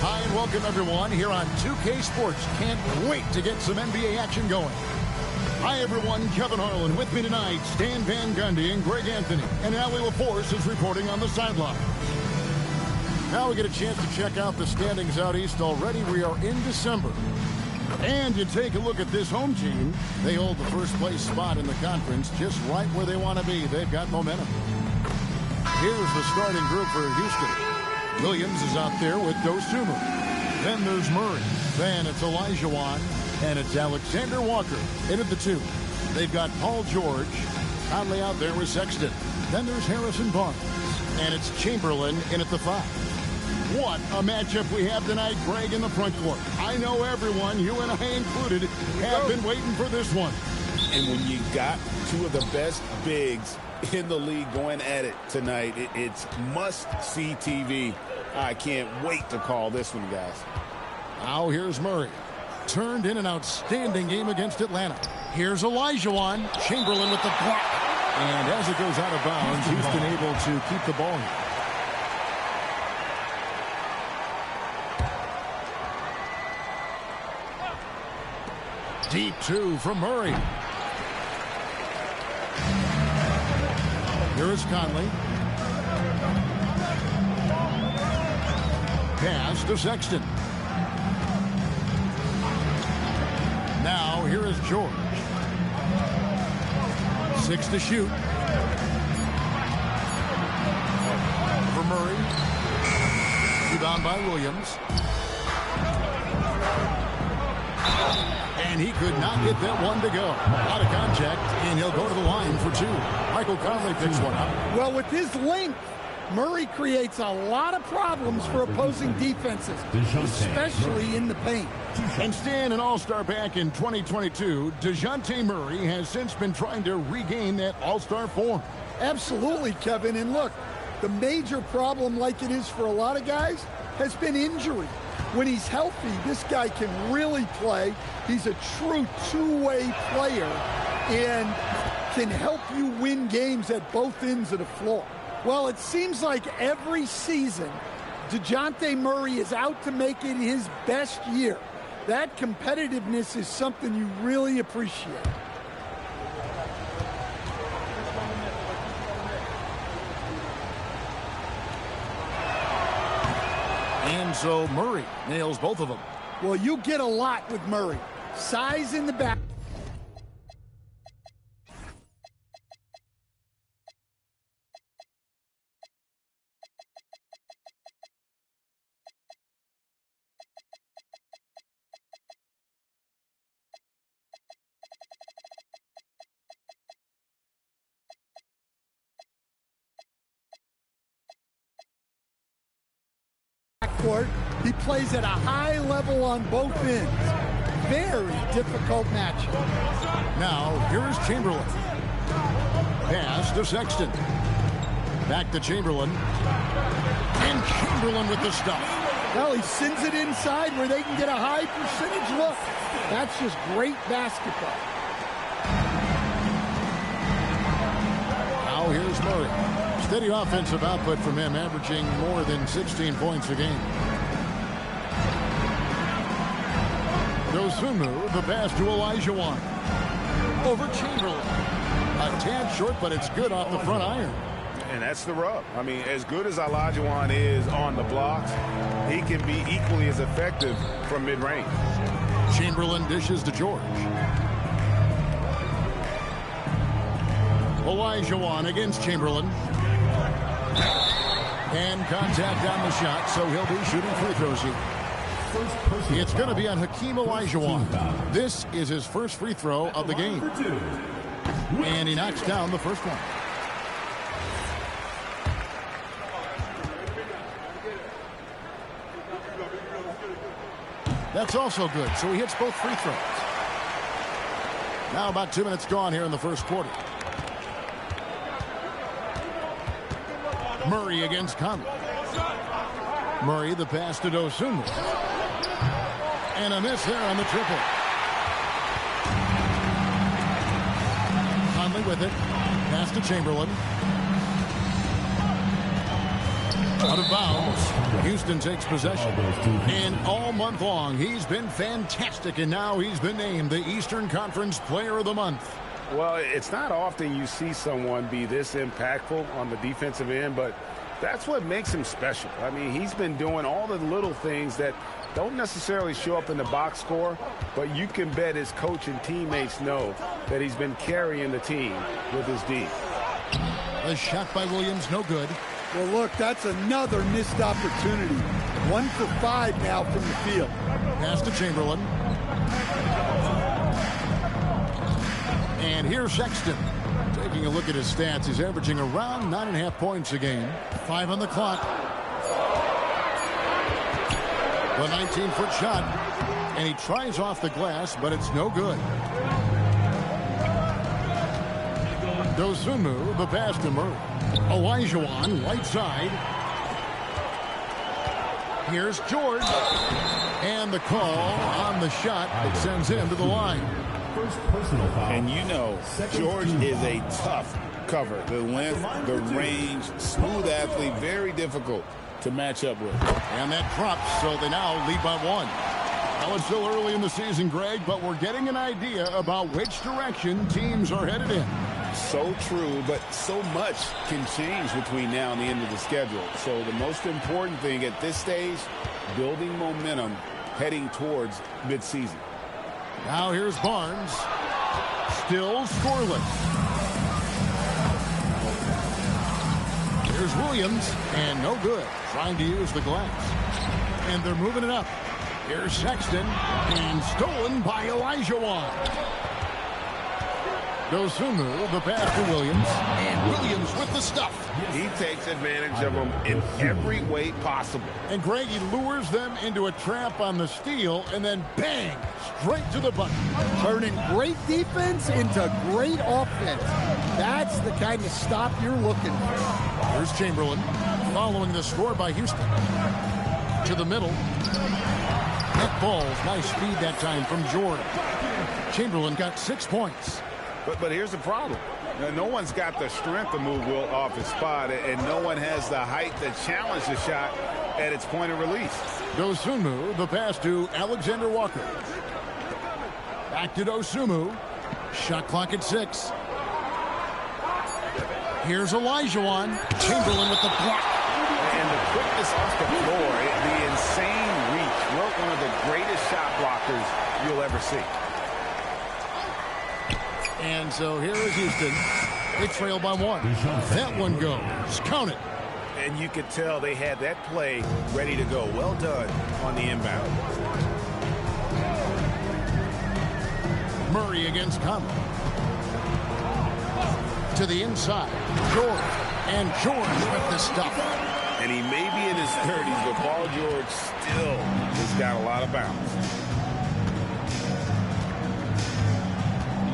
Hi, and welcome, everyone, here on 2K Sports. Can't wait to get some NBA action going. Hi, everyone. Kevin Harlan with me tonight. Stan Van Gundy and Greg Anthony. And Allie LaForce is reporting on the sideline. Now we get a chance to check out the standings out east already. We are in December. And you take a look at this home team. They hold the first place spot in the conference just right where they want to be. They've got momentum. Here's the starting group for Houston. Williams is out there with Dosunmu. Then there's Murray. Then it's Olajuwon. And it's Alexander Walker in at the 2. They've got Paul George. Conley out there with Sexton. Then there's Harrison Barnes. And it's Chamberlain in at the 5. What a matchup we have tonight, Greg, in the front court. I know everyone, you and I included, have been waiting for this one. And when you got two of the best bigs in the league going at it tonight, it's must-see TV. I can't wait to call this one, guys. Now here's Murray. Turned in an outstanding game against Atlanta. Here's Olajuwon. Chamberlain with the block. And as it goes out of bounds, Houston able to keep the ball here. Deep 2 from Murray. Here is Conley. Pass to Sexton. Now here is George. 6 to shoot. For Murray. Rebound by Williams. And he could not get that one to go. Out of contact, and he'll go to the line for 2. Michael Conley picks one up. Well, with his length, Murray creates a lot of problems for opposing defenses, especially in the paint. And Stan, an all-star back in 2022, DeJounte Murray has since been trying to regain that all-star form. Absolutely, Kevin. And look, the major problem, like it is for a lot of guys, has been injury. When he's healthy, this guy can really play. He's a true two-way player and can help you win games at both ends of the floor. Well, it seems like every season, DeJounte Murray is out to make it his best year. That competitiveness is something you really appreciate. And so Murray nails both of them. Well, you get a lot with Murray. Size in the back. He plays at a high level on both ends. Very difficult matchup. Now, here's Chamberlain. Pass to Sexton. Back to Chamberlain. And Chamberlain with the stuff. Well, he sends it inside where they can get a high percentage look. That's just great basketball. Now here's Murray. Steady offensive output from him, averaging more than 16 points a game. Dosunmu, the pass to Olajuwon. Over Chamberlain. A tad short, but it's good off the front iron. And that's the rub. I mean, as good as Olajuwon is on the blocks, he can be equally as effective from mid-range. Chamberlain dishes to George. Olajuwon against Chamberlain. And contact on the shot, so he'll be shooting free throws here. It's going to be on Hakeem Olajuwon. This is his first free throw of the game. And he knocks down the first one. That's also good, so he hits both free throws. Now about 2 minutes gone here in the first quarter. Murray against Conley. Murray, the pass to Dosunmu. And a miss there on the triple. Conley with it. Pass to Chamberlain. Out of bounds. Houston takes possession. And all month long, he's been fantastic, and now he's been named the Eastern Conference Player of the Month. Well, it's not often you see someone be this impactful on the defensive end, but that's what makes him special. I mean, he's been doing all the little things that don't necessarily show up in the box score, but you can bet his coach and teammates know that he's been carrying the team with his D. A shot by Williams, no good. Well, look, that's another missed opportunity. 1 for 5 now from the field. Pass to Chamberlain. And here's Sexton. Taking a look at his stats, he's averaging around 9.5 points a game. 5 on the clock. The 19-foot shot. And he tries off the glass, but it's no good. Dosunmu, the pass to Murray. Olajuwon, right side. Here's George. And the call on the shot that sends him to the line. And you know, George is a tough cover. The length, the range, smooth athlete, very difficult to match up with. And that drops, so they now lead by 1. Well, it's still early in the season, Greg, but we're getting an idea about which direction teams are headed in. So true, but so much can change between now and the end of the schedule. So the most important thing at this stage, building momentum heading towards midseason. Now here's Barnes. Still scoreless. Here's Williams, and no good. Trying to use the glass. And they're moving it up. Here's Sexton, and stolen by Olajuwon. Dosunmu, the pass to Williams, and Williams with the stuff. He takes advantage of them in every way possible. And Greg, he lures them into a trap on the steal, and then bang, straight to the bucket. Turning great defense into great offense. That's the kind of stop you're looking for. Here's Chamberlain, following the score by Houston. To the middle. Net balls, nice speed that time from George. Chamberlain got 6 points. But here's the problem. No one's got the strength to move Wilt off his spot, and no one has the height to challenge the shot at its point of release. Dosunmu, the pass to Alexander Walker. Back to Dosunmu. Shot clock at 6. Here's Olajuwon. Chamberlain with the block. And the quickness off the floor, the insane reach. Wilt, one of the greatest shot blockers you'll ever see. And so here is Houston. They trail by 1. That one goes. Count it. And you could tell they had that play ready to go. Well done on the inbound. Murray against Conley. To the inside. George. And George with the stuff. And he may be in his 30s, but Paul George still has got a lot of bounce.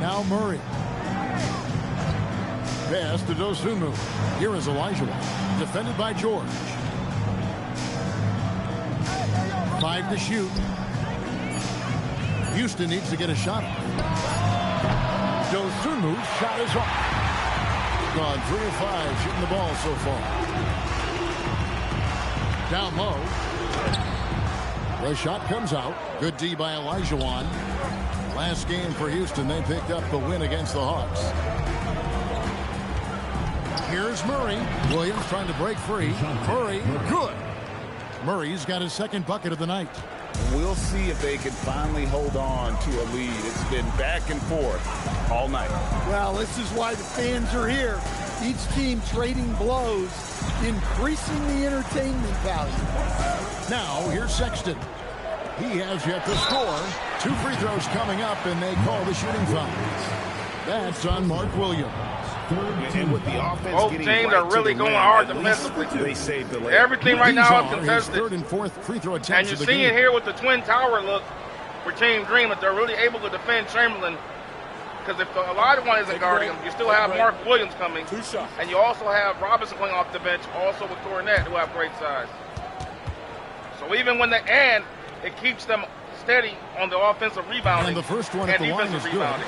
Now Murray. Pass to Dosunmu. Here is Olajuwon. Defended by George. 5 to shoot. Houston needs to get a shot. Dosunmu's shot is off. Gone 3 of 5 shooting the ball so far. Down low. The shot comes out. Good D by Olajuwon. Last game for Houston, they picked up the win against the Hawks. Here's Murray. Williams trying to break free. Murray, good. Murray's got his second bucket of the night. We'll see if they can finally hold on to a lead. It's been back and forth all night. Well, this is why the fans are here. Each team trading blows, increasing the entertainment value. Now, here's Sexton. He has yet to score. 2 free throws coming up, and they call the shooting foul. That's on Mark Williams. And with the offense both getting teams right are really to the going rim, hard at defensively. least they saved the layup. Everything right now is His contested. 3rd and 4th free throw And attempts you're of the seeing game. here with the twin tower look for Team Dream that they're really able to defend Chamberlain. Because if Olajuwon isn't guarding him, you still have Mark Williams coming. 2 shots. And you also have Robinson coming off the bench, also with Cornette, who have great size. So even when they, and it keeps them steady on the offensive rebounding And the first one at the line is good.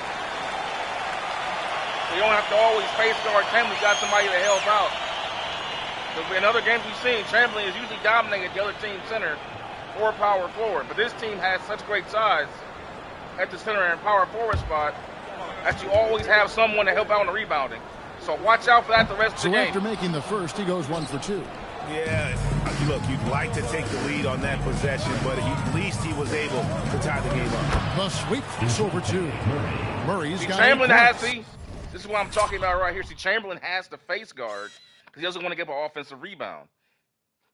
So you don't have to always face guard Chamberlain. You got somebody to help out. In other games we've seen, Chamberlain is usually dominating the other team center or power forward. But this team has such great size at the center and power forward spot that you always have someone to help out on the rebounding. So watch out for that the rest of the game. So after making the first, he goes 1 for 2. Yeah, look, you'd like to take the lead on that possession, but at least he was able to tie the game up. The sweep is over 2. Murray's got Chamberlain 8 has points. this is what I'm talking about right here. See, Chamberlain has to face guard because he doesn't want to give an offensive rebound.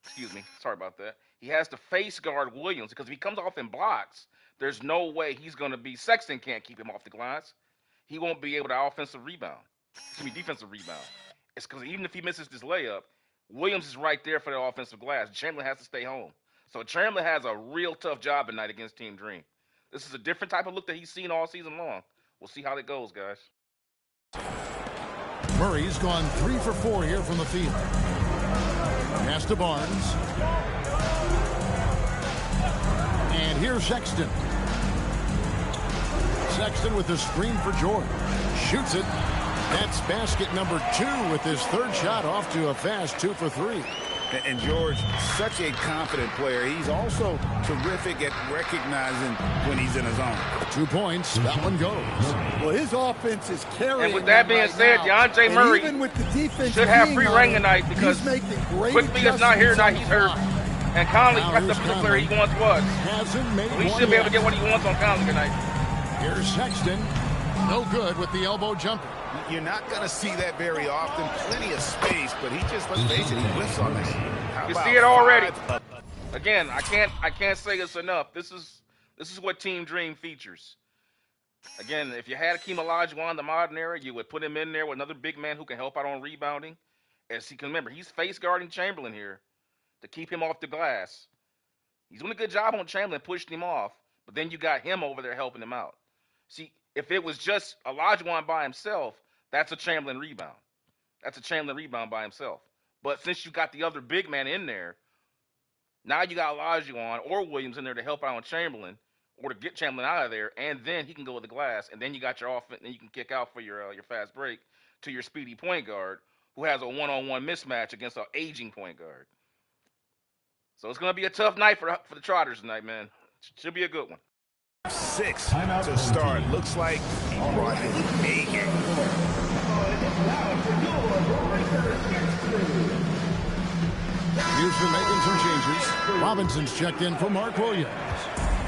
Excuse me. Sorry about that. He has to face guard Williams because if he comes off in blocks, there's no way he's going to be. Sexton can't keep him off the glass. He won't be able to offensive rebound. Defensive rebound. It's because even if he misses this layup, Williams is right there for the offensive glass. Chamberlain has to stay home. So Chamberlain has a real tough job tonight against Team Dream. This is a different type of look that he's seen all season long. We'll see how it goes, guys. Murray's gone 3 for 4 here from the field. Pass to Barnes. And here's Sexton. Sexton with the screen for George. Shoots it. That's basket number 2 with his third shot off to a fast 2 for 3. And George, such a confident player. He's also terrific at recognizing when he's in his zone. 2 points. That one goes. Well, his offense is carrying. And with that being said, DeAndre Murray even with the defense should have free reign tonight because he's making great Quickly is not here tonight. He's hurt. And Conley Now got the here's player he once was. Hasn't made We one should be able to yet. get what he wants on Conley tonight. Here's Sexton. No good with the elbow jumper. You're not going to see that very often. Plenty of space, but he just, let's face it, he whiffs on that. How You about see it already. 5? Again, I can't say this enough. This is what Team Dream features. Again, if you had Hakeem Olajuwon in the modern era, you would put him in there with another big man who can help out on rebounding. As he can remember, he's face guarding Chamberlain here to keep him off the glass. He's doing a good job on Chamberlain, pushing him off, but then you got him over there helping him out. See, if it was just Olajuwon by himself, that's a Chamberlain rebound. That's a Chamberlain rebound by himself. But since you got the other big man in there, now you got Olajuwon or Williams in there to help out on Chamberlain or to get Chamberlain out of there, and then he can go with the glass, and then you got your offense, and you can kick out for your fast break to your speedy point guard who has a one-on-one mismatch against an aging point guard. So it's going to be a tough night for the Trotters tonight, man. Should be a good one. 6 to start. Looks like he brought his A game. Houston making some changes. Robinson's checked in for Mark Williams.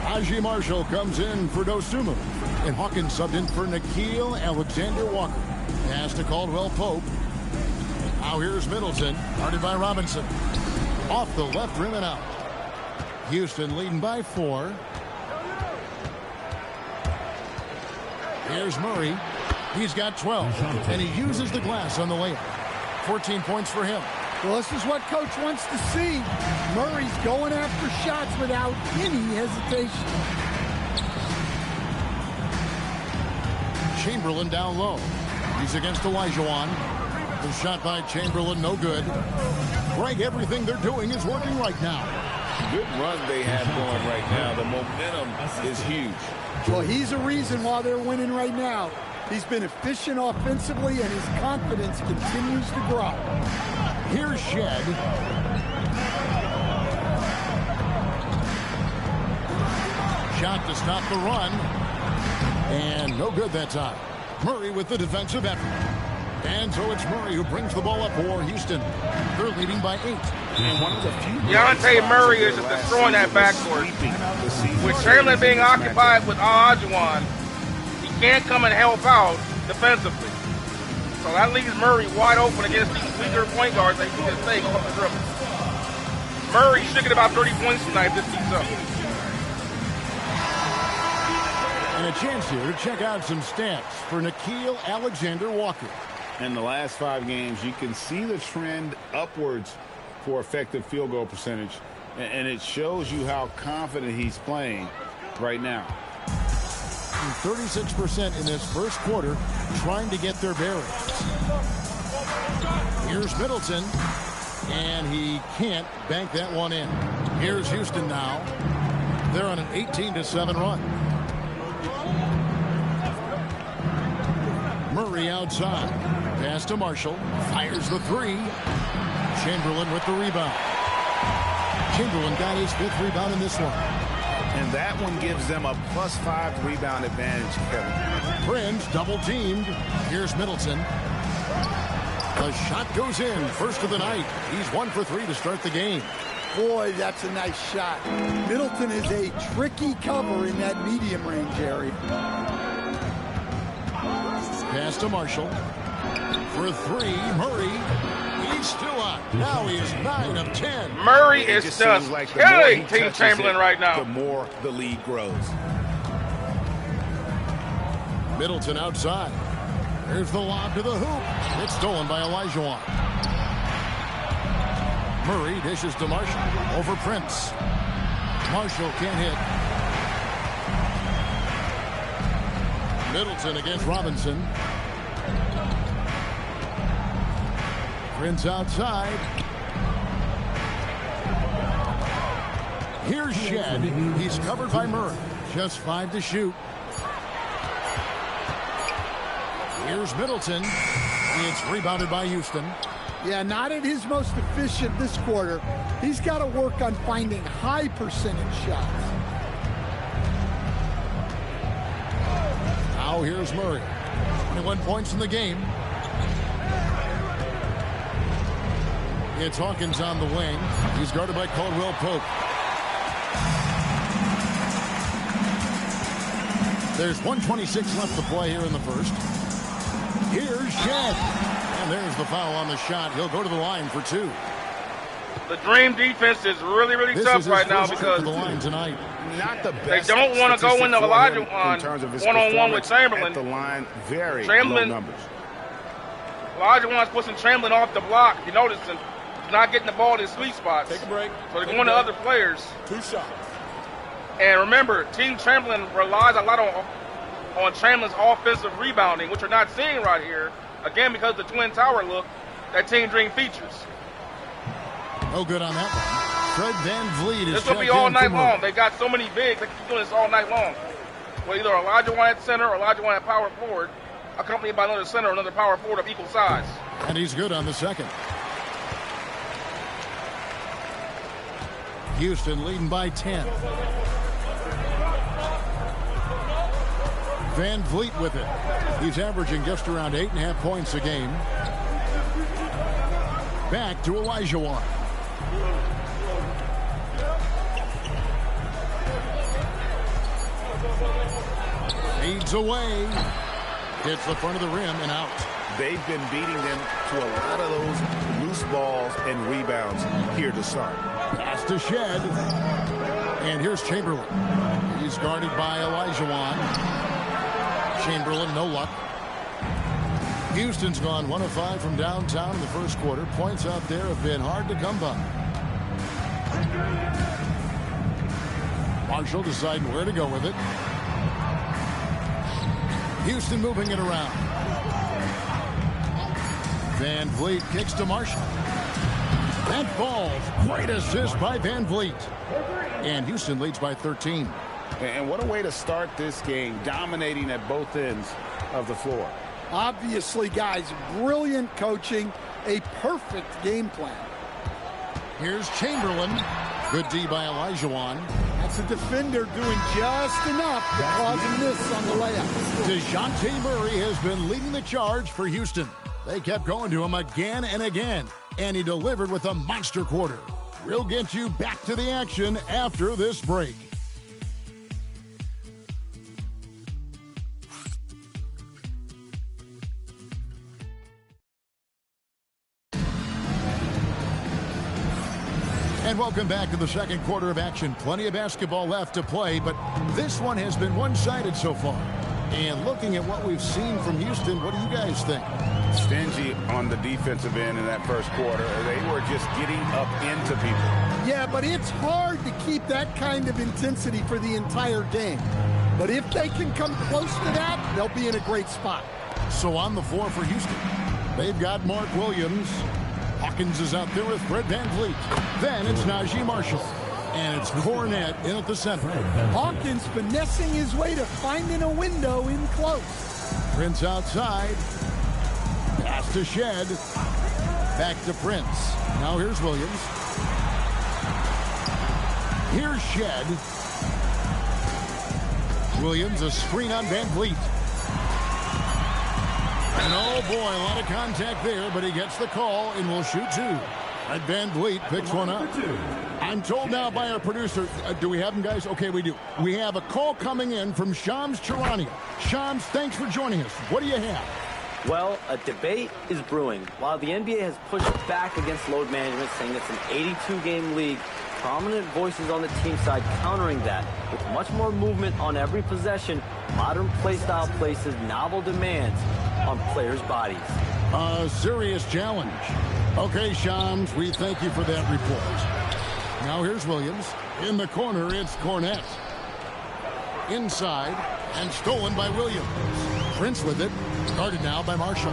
Aji Marshall comes in for Dosunmu. And Hawkins subbed in for Nikhil Alexander-Walker. Pass to Caldwell Pope. Now here's Middleton, guarded by Robinson. Off the left rim and out. Houston leading by 4. Here's Murray. He's got 12. And he uses the glass on the layup. 14 points for him. Well, this is what Coach wants to see. Murray's going after shots without any hesitation. Chamberlain down low. He's against Olajuwon. The shot by Chamberlain, no good. Greg, everything they're doing is working right now. Good run they have going right now. The momentum is huge. Well, he's a reason why they're winning right now. He's been efficient offensively, and his confidence continues to grow. Here's Shed. Shot to stop the run. And no good that time. Murray with the defensive effort. And so it's Murray who brings the ball up for Houston. They're leading by 8. And one of the few Deontay Murray is just destroying that backcourt. With Chamberlain being occupied with Olajuwon, he can't come and help out defensively. So that leaves Murray wide open against these weaker point guards that he can just take off the dribble. Murray should get about 30 points tonight if this keeps up. And a chance here to check out some stats for Nikhil Alexander-Walker. In the last 5 games, you can see the trend upwards for effective field goal percentage. And it shows you how confident he's playing right now. 36% in this first quarter, trying to get their bearings. Here's Middleton, and he can't bank that one in. Here's Houston now. They're on an 18-7 run. Murray outside. Pass to Marshall. Fires the 3. Chamberlain with the rebound. Chamberlain got his 5th rebound in this one. And that one gives them a +5 rebound advantage, Kevin. Friends double teamed. Here's Middleton. The shot goes in. First of the night. He's 1 for 3 to start the game. Boy, that's a nice shot. Middleton is a tricky cover in that medium range area. Pass to Marshall. For 3, Murray. He's still on. Now he is 9 of 10. Murray is just killing Team Chamberlain right now. The more the lead grows. Middleton outside. There's the lob to the hoop. It's stolen by Olajuwon. Murray dishes to Marshall. Over Prince. Marshall can't hit. Middleton against Robinson. Prince outside. Here's Shed. He's covered by Murray. Just 5 to shoot. Here's Middleton. It's rebounded by Houston. Yeah, not at his most efficient this quarter. He's got to work on finding high percentage shots. Now here's Murray. 21 points in the game. It's Hawkins on the wing. He's guarded by Caldwell Pope. There's 1:26 left to play here in the first. Here's Shed. And there's the foul on the shot. He'll go to the line for 2. The Dream defense is really, really tough right now because the line tonight. Not the they best. don't want to go into Olajuwon one-on-one with Chamberlain. At the line, very Chamberlain, low numbers. Olajuwon's pushing Chamberlain off the block. You notice him not getting the ball in his sweet spots. Take a break. So they're going to other players. 2 shots. And remember, Team Chamberlain relies a lot on Chamberlain's offensive rebounding, which we're not seeing right here. Again, because of the Twin Tower look that Team Dream features. No good on that one. Fred VanVleet is This will be all night long. They've got so many bigs, they keep doing this all night long. Well, either Olajuwon at center or Olajuwon at power forward, accompanied by another center or another power forward of equal size. And he's good on the second. Houston leading by 10. VanVleet with it. He's averaging just around 8.5 points a game. Back to Olajuwon. Fades away. Hits the front of the rim and out. They've been beating them to a lot of those loose balls and rebounds here to start. Pass to Shed. And here's Chamberlain. He's guarded by Olajuwon. Chamberlain, no luck. Houston's gone 1 of 5 from downtown in the first quarter. Points out there have been hard to come by. Marshall deciding where to go with it. Houston moving it around. VanVleet kicks to Marshall. That falls. Great assist by VanVleet. And Houston leads by 13. And what a way to start this game, dominating at both ends of the floor. Obviously, guys, brilliant coaching, a perfect game plan. Here's Chamberlain. Good D by Olajuwon. That's a defender doing just enough to cause a miss on the layup. DeJounte Murray has been leading the charge for Houston. They kept going to him again and again, and he delivered with a monster quarter. We'll get you back to the action after this break. And welcome back to the second quarter of action. Plenty of basketball left to play, but this one has been one-sided so far. And looking at what we've seen from Houston, what do you guys think? Stingy on the defensive end in that first quarter. They were just getting up into people. Yeah, but it's hard to keep that kind of intensity for the entire game. But if they can come close to that, they'll be in a great spot. So on the floor for Houston, they've got Mark Williams. Hawkins is out there with Fred VanVleet. Then it's Najee Marshall. And it's Cornette in at the center. Hawkins finessing his way to finding a window in close. Prince outside. Pass to Shed. Back to Prince. Now here's Williams. Here's Shed. Williams, a screen on Van Vliet. And oh boy, a lot of contact there, but he gets the call and will shoot 2. And Van Vliet picks one up. I'm told now by our producer, do we have him, guys? Okay, we do. We have a call coming in from Shams Charania. Shams, thanks for joining us. What do you have? Well, a debate is brewing. While the NBA has pushed back against load management, saying it's an 82-game league, prominent voices on the team side countering that. With much more movement on every possession, modern playstyle places novel demands on players' bodies. A serious challenge. Okay, Shams, we thank you for that report. Now here's Williams. In the corner, it's Cornette. Inside, and stolen by Williams. Prince with it. Guarded now by Marshall.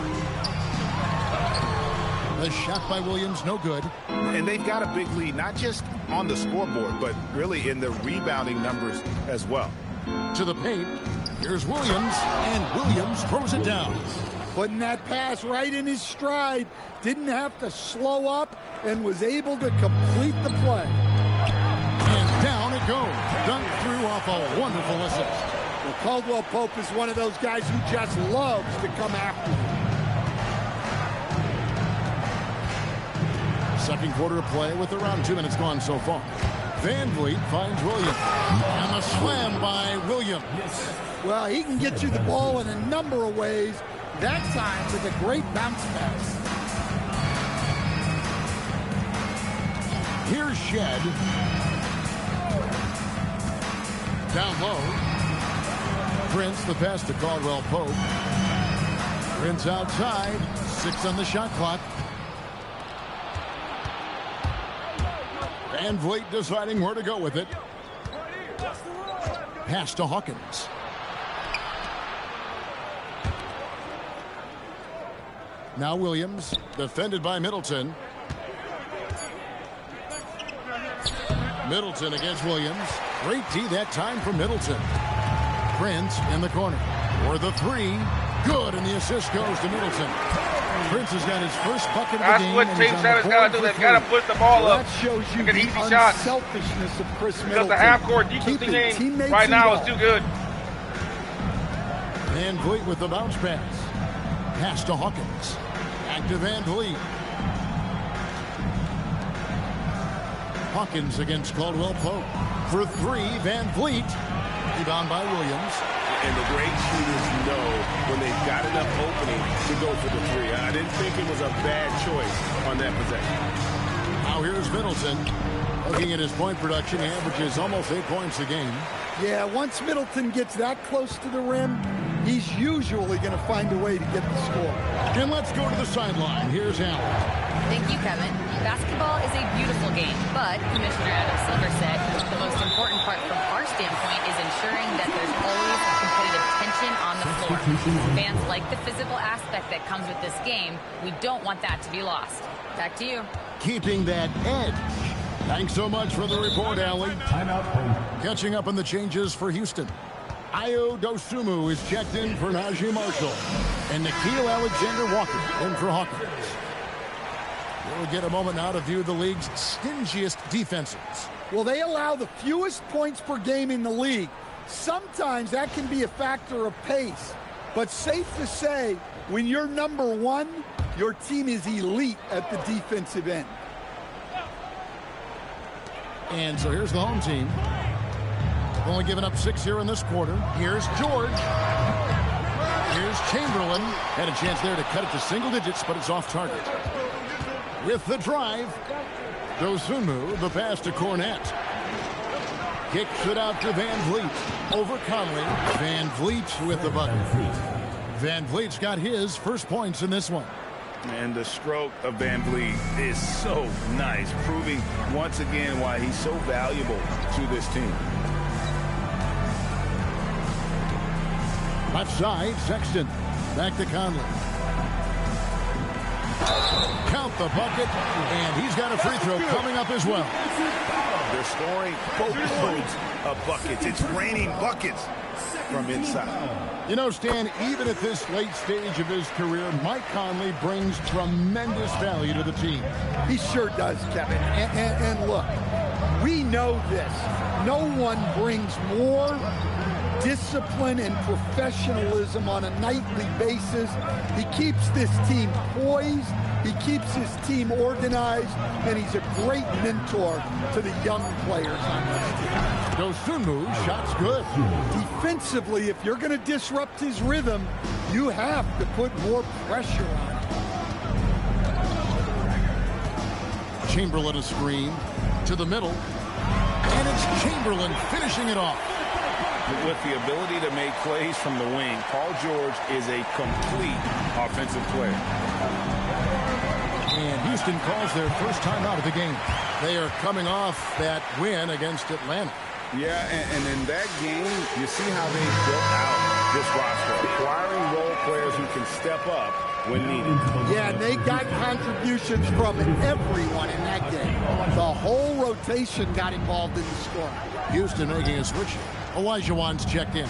The shot by Williams, no good. And they've got a big lead, not just on the scoreboard, but really in the rebounding numbers as well. To the paint. Here's Williams, and Williams throws it down. Putting that pass right in his stride. Didn't have to slow up and was able to complete the play. And down it goes. Dunked through off a wonderful assist. Well, Caldwell Pope is one of those guys who just loves to come after you. Second quarter of play with around 2 minutes gone so far. Van Vliet finds Williams. And the slam by Williams. Well, he can get you the ball in a number of ways. That time with a great bounce pass. Here's Shed. Down low. Prince, the pass to Caldwell Pope. Prince outside. 6 on the shot clock. Van Vliet deciding where to go with it. Pass to Hawkins. Now Williams, defended by Middleton. Middleton against Williams. Great D that time from Middleton. Prince in the corner. For the 3. Good, and the assist goes to Middleton. Prince has got his first bucket of the game. That's what Team Champion's got to do. They've got to push the ball up. That shows you the easy unselfishness of Chris Middleton. Because the half-court defense team right now is too good. Van Vliet with the bounce pass. Pass to Hawkins. Back to Van Vliet. Hawkins against Caldwell Pope. For 3, Van Vliet. Rebound by Williams. And the great shooters know when they've got enough opening to go for the 3. I didn't think it was a bad choice on that possession. Now here's Middleton. Looking at his point production, he averages almost 8 points a game. Yeah, once Middleton gets that close to the rim, he's usually going to find a way to get the score. And let's go to the sideline. Here's Allen. Thank you, Kevin. Basketball is a beautiful game, but Commissioner Adam Silver said the most important part from our standpoint is ensuring that there's always competitive tension on the floor. Fans like the physical aspect that comes with this game. We don't want that to be lost. Back to you. Keeping that edge. Thanks so much for the report, Allie. Catching up on the changes for Houston. Ayo Dosunmu is checked in for Najee Marshall. And Nickeil Alexander-Walker in for Hawkins. We'll get a moment now to view the league's stingiest defenses. Well, they allow the fewest points per game in the league. Sometimes that can be a factor of pace. But safe to say, when you're number 1, your team is elite at the defensive end. And so here's the home team. Only giving up 6 here in this quarter. Here's George. Here's Chamberlain. Had a chance there to cut it to single digits, but it's off target. With the drive, Dosunmu, the pass to Cornette. Kicks it out to Van Vliet. Over Conley. Van Vliet with the bucket. Van Vliet's got his first points in this one. And the stroke of Van Vliet is so nice, proving once again why he's so valuable to this team. Left side, Sexton. Back to Conley. Count the bucket, and he's got a free throw coming up as well. They're scoring boatloads of buckets. It's raining buckets. from inside. You know, Stan, even at this late stage of his career, Mike Conley brings tremendous value to the team. He sure does, Kevin. And look, we know this. No one brings more discipline and professionalism on a nightly basis. He keeps this team poised. He keeps his team organized, and he's a great mentor to the young players on this team. Dosunmu, shot's good. Defensively, if you're going to disrupt his rhythm, you have to put more pressure on him. Chamberlain a screen to the middle, and it's Chamberlain finishing it off. With the ability to make plays from the wing, Paul George is a complete offensive player. And Houston calls their first time out of the game. They are coming off that win against Atlanta. Yeah, and in that game, you see how they built out this roster, acquiring role players who can step up when needed. Yeah, and they got contributions from everyone in that game. The whole rotation got involved in the scoring. Houston making a switch. Olajuwon's checked in.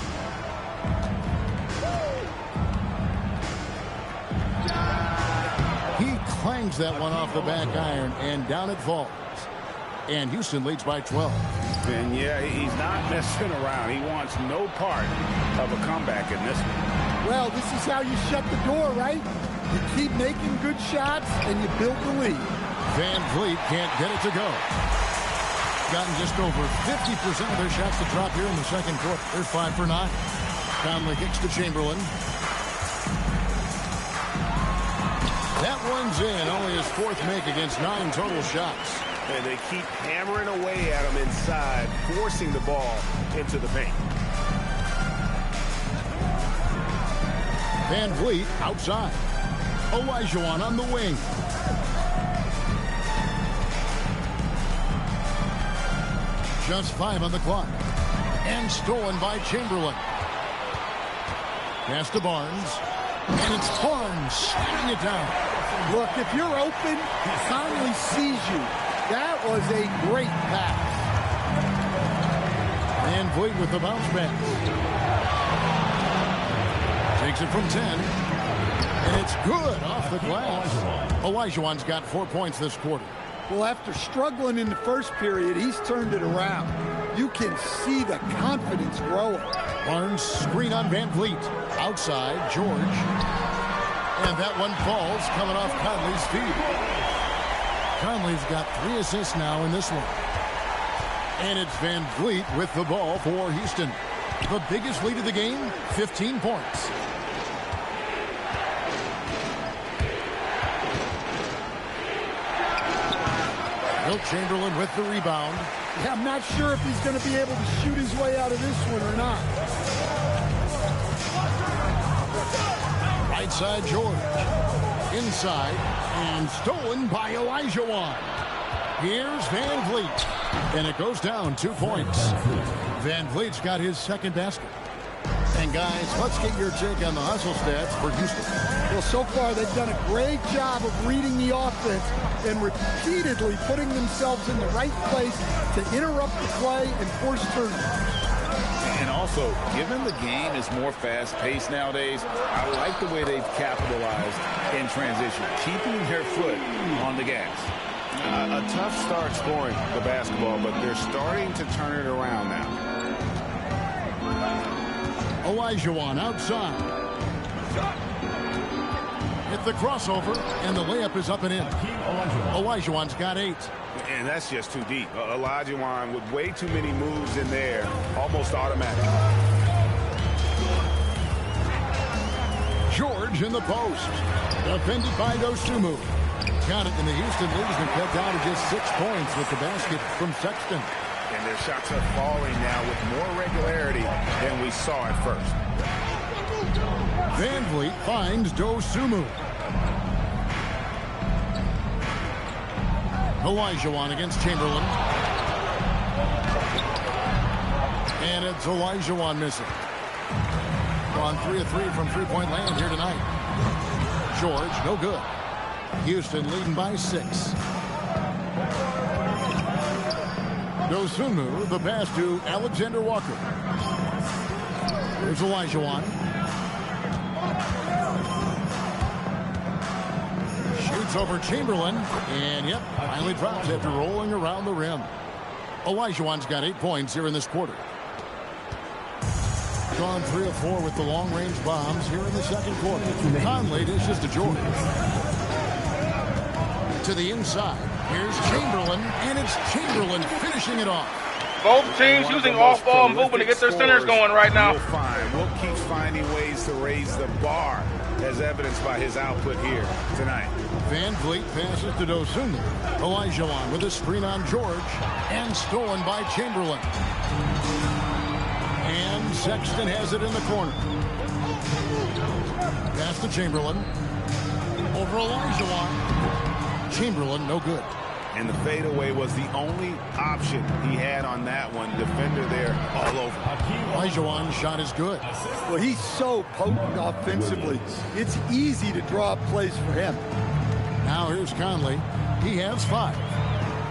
He clangs that one off the back iron, and down it falls. And Houston leads by 12. And yeah, he's not messing around. He wants no part of a comeback in this one. Well, this is how you shut the door, right? You keep making good shots, and you build the lead. Van Vliet can't get it to go. Gotten just over 50% of their shots to drop here in the second quarter. They're 5 for 9. Conley kicks to Chamberlain. That one's in. Only his fourth make against 9 total shots. And they keep hammering away at him inside, forcing the ball into the paint. Van Vliet outside. Olajuwon on the wing. Just 5 on the clock. And stolen by Chamberlain. Pass to Barnes. And it's Barnes slamming it down. Look, if you're open, Conley sees you. That was a great pass. Van Vliet with the bounce pass. Takes it from 10. And it's good off the glass. Olajuwon's got 4 points this quarter. Well, after struggling in the first period, he's turned it around. You can see the confidence growing. Barnes screen on Van Vliet. Outside, George. And that one falls, coming off Conley's feet. Conley's got 3 assists now in this one. And it's Van Vliet with the ball for Houston. The biggest lead of the game, 15 points. Wilt Chamberlain with the rebound. Yeah, I'm not sure if he's going to be able to shoot his way out of this one or not. Right side, George. Inside, and stolen by Olajuwon. Here's Van Vliet. And it goes down 2 points. Van Vliet's got his second basket. And guys, let's get your take on the hustle stats for Houston. Well, so far they've done a great job of reading the offense and repeatedly putting themselves in the right place to interrupt the play and force turnovers. And also, given the game is more fast-paced nowadays, I like the way they've capitalized in transition, keeping their foot on the gas. A tough start scoring the basketball, but they're starting to turn it around now. Olajuwon outside. Hit the crossover, and the layup is up and in. Olajuwon's got 8. And that's just too deep. Olajuwon with way too many moves in there, almost automatic. George in the post. Defended by Dosunmu. Count it, and the Houston lead has been cut down to just 6 points with the basket from Sexton. And their shots are falling now with more regularity than we saw at first. Van Vliet finds Dosunmu. Olajuwon against Chamberlain. And it's Olajuwon missing. On 3 of 3 from three-point land here tonight. George, no good. Houston leading by 6. Dosunmu, the pass to Alexander Walker. Here's Olajuwon. Shoots over Chamberlain. And, yep, finally drops after rolling around the rim. Olajuwon's got 8 points here in this quarter. Gone 3 of 4 with the long-range bombs here in the second quarter. Conley dishes to George. To the inside. Here's Chamberlain, and it's Chamberlain finishing it off. Both teams using off-ball movement to get their centers going right now. Wilt keeps finding ways to raise the bar, as evidenced by his output here tonight. Van Vliet passes to Dosunmu. Olajuwon with a screen on George, and stolen by Chamberlain. And Sexton has it in the corner. Pass to Chamberlain. Over Olajuwon. Chamberlain, no good. And the fadeaway was the only option he had on that one. Defender there all over. Olajuwon's shot is good. Well, he's so potent offensively. It's easy to draw up plays for him. Now here's Conley. He has 5.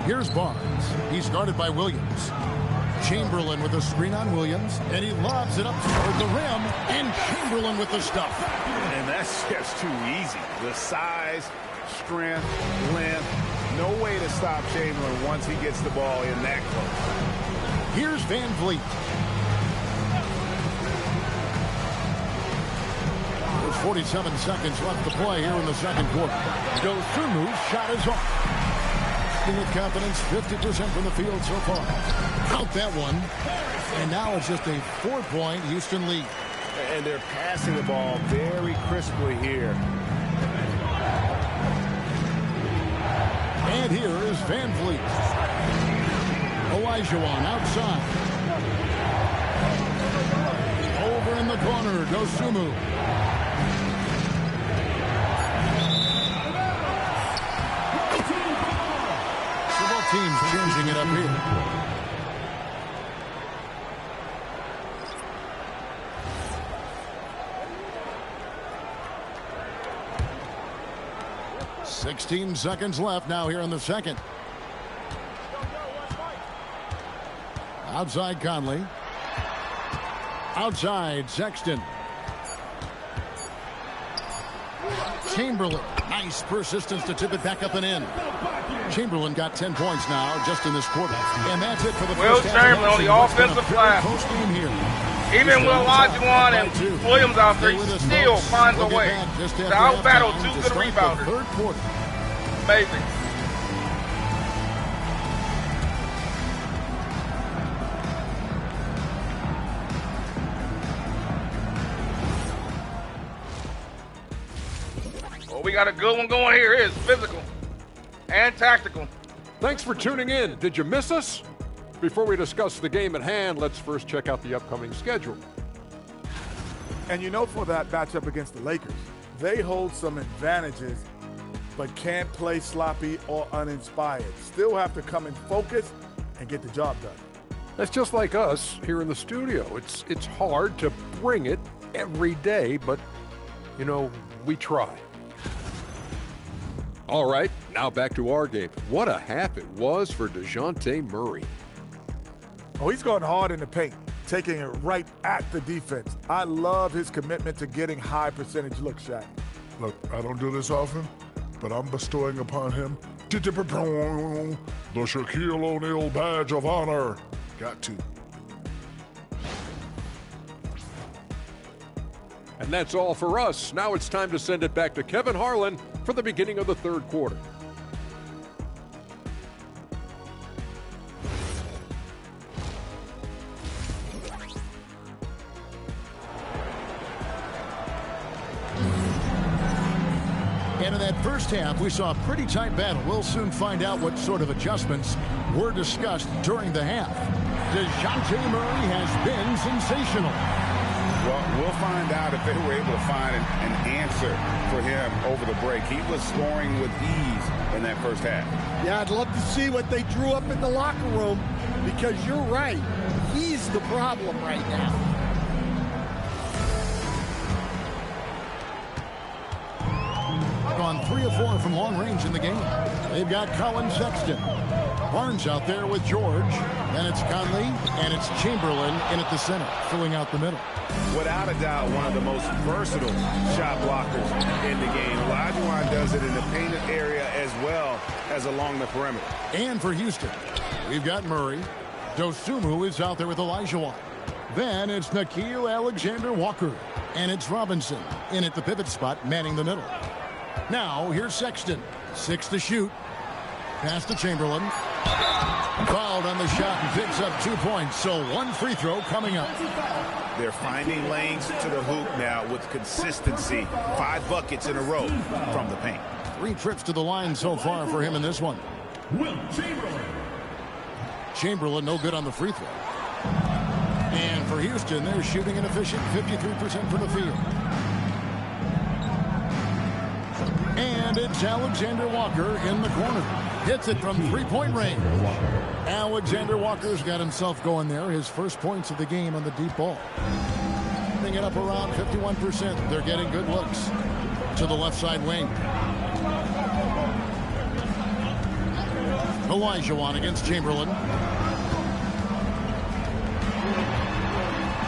Here's Barnes. He's guarded by Williams. Chamberlain with a screen on Williams, and he lobs it up toward the rim, and Chamberlain with the stuff. And that's just too easy. The size, strength, length, no way to stop Chamberlain once he gets the ball in that close. Here's Van Vliet. There's 47 seconds left to play here in the second quarter. Dosunmu's shot is off. With confidence, 50% from the field so far. Count that one. And now it's just a 4-point Houston lead. And they're passing the ball very crisply here. And here is Van Vliet. Olajuwon outside. Over in the corner, Dosunmu. Teams changing it up here. "16 seconds left now here in the second. Outside Conley. Outside Sexton. Chamberlain. Nice persistence to tip it back up and in. Chamberlain got 10 points now just in this quarter. And that's it for the Wilt first half. Chamberlain on the offensive glass. Even with Olajuwon and Williams out there, he still finds a way to out-battle 2 good rebounders. Third quarter. Amazing. Well, we got a good one going here. It's physical and tactical. Thanks for tuning in. Did you miss us? Before we discuss the game at hand, let's first check out the upcoming schedule. And you know, for that matchup against the Lakers, they hold some advantages, but can't play sloppy or uninspired. Still have to come in focused and get the job done. That's just like us here in the studio. It's hard to bring it every day, but, you know, we try. All right, now back to our game. What a half it was for DeJounte Murray. Oh, he's going hard in the paint, taking it right at the defense. I love his commitment to getting high percentage looks, Shaq. Look, I don't do this often, but I'm bestowing upon him the Shaquille O'Neal badge of honor. Got to. And that's all for us. Now it's time to send it back to Kevin Harlan for the beginning of the third quarter. And in that first half, we saw a pretty tight battle. We'll soon find out what sort of adjustments were discussed during the half. DeJounte Murray has been sensational. Well, we'll find out if they were able to find an answer for him over the break. He was scoring with ease in that first half. Yeah, I'd love to see what they drew up in the locker room, because you're right. He's the problem right now. Gone 3 of 4 from long range in the game. They've got Colin Sexton. Barnes out there with George. Then it's Conley, and it's Chamberlain in at the center, filling out the middle. Without a doubt, one of the most versatile shot blockers in the game. Olajuwon does it in the painted area as well as along the perimeter. And for Houston, we've got Murray. Dosunmu is out there with Olajuwon. Then it's Nickeil Alexander-Walker. And it's Robinson in at the pivot spot, manning the middle. Now, here's Sexton. 6 to shoot. Pass to Chamberlain. Fouled on the shot and picks up 2 points. So 1 free throw coming up. They're finding lanes to the hoop now with consistency. 5 buckets in a row from the paint. 3 trips to the line so far for him in this one. Wilt Chamberlain. Chamberlain no good on the free throw. And for Houston, they're shooting an efficient 53% from the field. And it's Alexander Walker in the corner. Hits it from 3-point range. Alexander Walker's got himself going there. His first points of the game on the deep ball. Putting it up around 51%. They're getting good looks to the left side wing. Olajuwon against Chamberlain.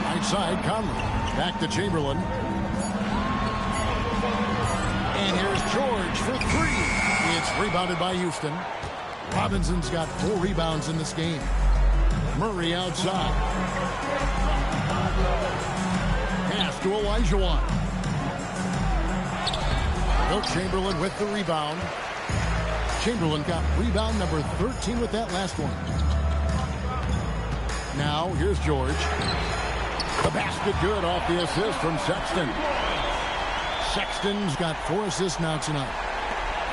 Right side, Conley. Back to Chamberlain. And here's George for 3. It's rebounded by Houston. Robinson's got 4 rebounds in this game. Murray outside. Pass to Olajuwon. Wilt Chamberlain with the rebound. Chamberlain got rebound number 13 with that last one. Now, here's George. The basket good off the assist from Sexton. Sexton's got 4 assists now tonight.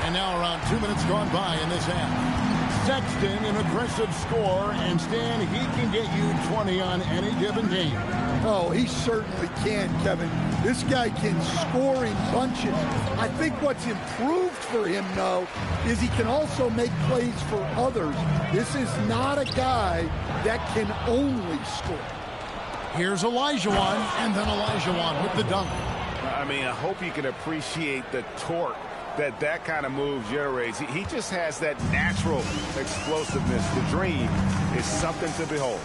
And now around 2 minutes gone by in this half. Sexton, an aggressive scorer, and Stan, he can get you 20 on any given game. Oh, he certainly can, Kevin. This guy can score in bunches. I think what's improved for him, though, is he can also make plays for others. This is not a guy that can only score. Here's Olajuwon, and then Olajuwon with the dunk. I mean, I hope you can appreciate the torque that kind of move generates. He just has that natural explosiveness. The dream is something to behold.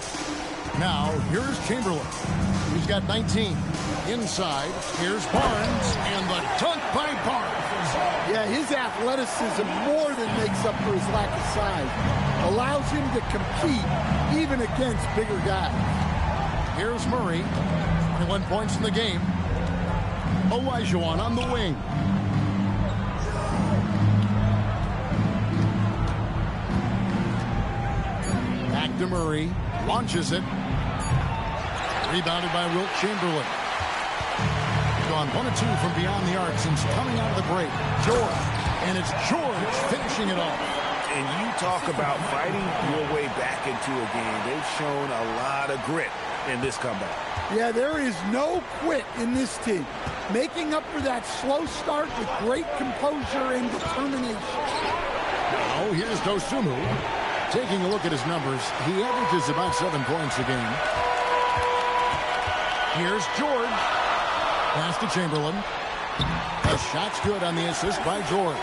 Now, here's Chamberlain. He's got 19. Inside, here's Barnes, and the dunk by Barnes. Yeah, his athleticism more than makes up for his lack of size. Allows him to compete even against bigger guys. Here's Murray. 21 points in the game. Olajuwon on the wing. Back to Murray. Launches it. Rebounded by Wilt Chamberlain. Gone 1 of 2 from beyond the arc since coming out of the break. George. And it's George finishing it off. And you talk about fighting your way back into a game. They've shown a lot of grit in this comeback. Yeah, there is no quit in this team. Making up for that slow start with great composure and determination. Now, here's Dosunmu. Taking a look at his numbers, he averages about 7 points a game. Here's George. Pass to Chamberlain. The shot's good on the assist by George.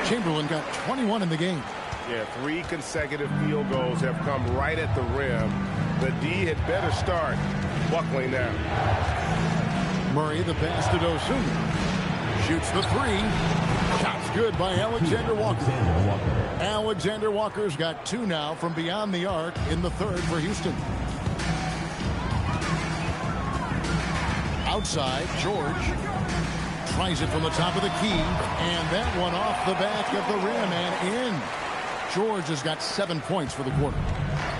Chamberlain got 21 in the game. Yeah, 3 consecutive field goals have come right at the rim. The D had better start buckling down. Murray, the pass to Dosunmu. Shoots the 3. Shot's good by Alexander Walker. Alexander Walker's got 2 now from beyond the arc in the third for Houston. Outside, George tries it from the top of the key, and that one off the back of the rim and in. George has got 7 points for the quarter.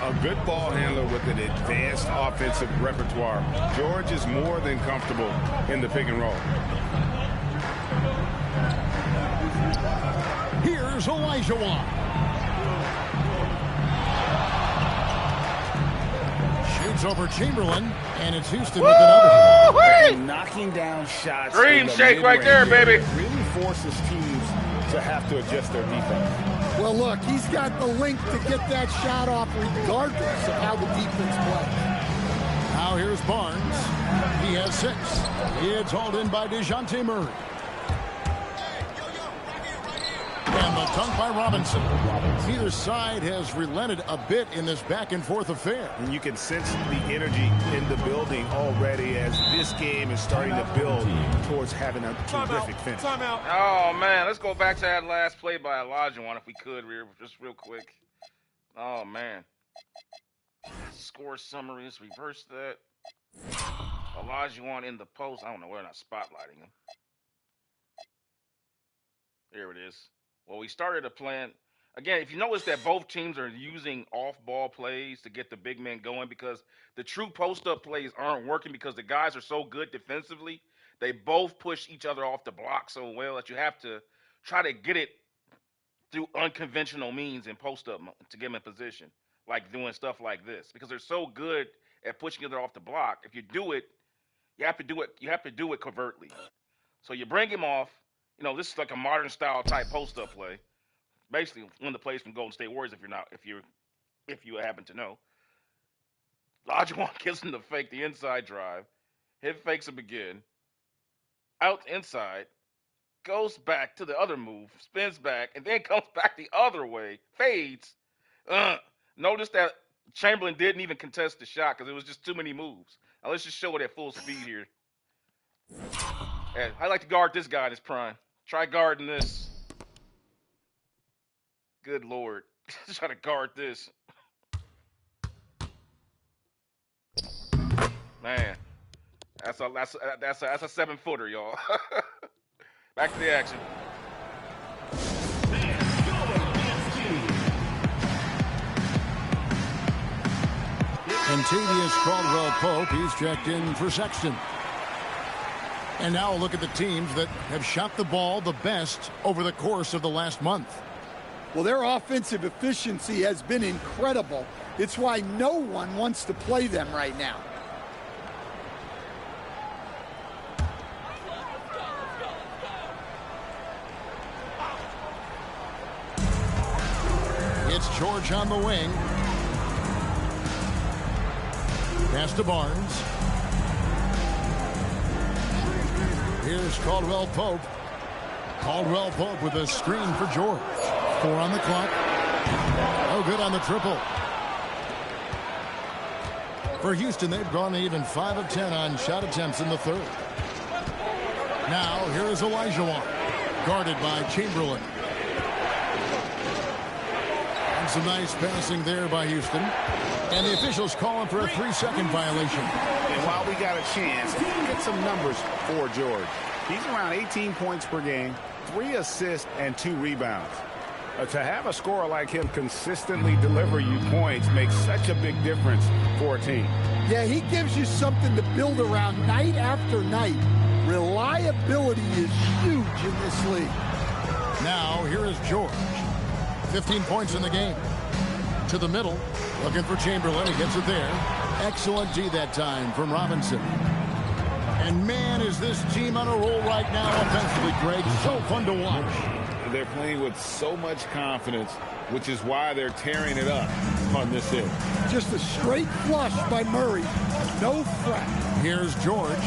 A good ball handler with an advanced offensive repertoire. George is more than comfortable in the pick and roll. Here's Olajuwon. Shoots over Chamberlain, and it's Houston with another. Knocking down shots. Dream shake right there, baby. Really forces teams to have to adjust their defense. Well, look, he's got the length to get that shot off regardless of how the defense plays. Now here's Barnes. He has 6. It's hauled in by DeJounte Murray. And the dunk by Robinson. Neither side has relented a bit in this back-and-forth affair. And you can sense the energy in the building already as this game is starting to build towards having a terrific finish. Oh, man. Let's go back to that last play by Olajuwon if we could, just real quick. Oh, man. Score summary. Let's reverse that. Olajuwon in the post. I don't know. We're not spotlighting him. There it is. Well, we started a plan. Again, if you notice that both teams are using off-ball plays to get the big men going because the true post-up plays aren't working because the guys are so good defensively. They both push each other off the block so well that you have to try to get it through unconventional means in post-up to get them in position, like doing stuff like this because they're so good at pushing each other off the block. If you do it, you have to do it covertly. So you bring him off. You know, this is like a modern style type post-up play. Basically, one of the plays from Golden State Warriors, if you happen to know. Olajuwon gives him the fake, the inside drive. Hit fakes him again. Out inside. Goes back to the other move. Spins back. And then comes back the other way. Fades. Notice that Chamberlain didn't even contest the shot because it was just too many moves. Now let's just show it at full speed here. And I like to guard this guy in his prime. Try guarding this. Good Lord. Try to guard this. Man. That's a 7-footer, y'all. Back to the action. Contavious Caldwell-Pope, he's checked in for Sexton. And now look at the teams that have shot the ball the best over the course of the last month. Well, their offensive efficiency has been incredible. It's why no one wants to play them right now. It's George on the wing. Pass to Barnes. Here's Caldwell-Pope. Caldwell-Pope with a screen for George. 4 on the clock. No good on the triple. For Houston, they've gone even 5 of 10 on shot attempts in the third. Now, here is Olajuwon, guarded by Chamberlain. And some nice passing there by Houston. And the officials calling for a 3-second violation. And while we got a chance, get some numbers for George. He's around 18 points per game, 3 assists, and 2 rebounds. To have a scorer like him consistently deliver you points makes such a big difference for a team. Yeah, he gives you something to build around night after night. Reliability is huge in this league. Now, here is George. 15 points in the game. To the middle, looking for Chamberlain. He gets it there. Excellent D that time from Robinson. And man, is this team on a roll right now offensively, Greg. So fun to watch. They're playing with so much confidence, which is why they're tearing it up on this hit. Just a straight flush by Murray. No fret. Here's George.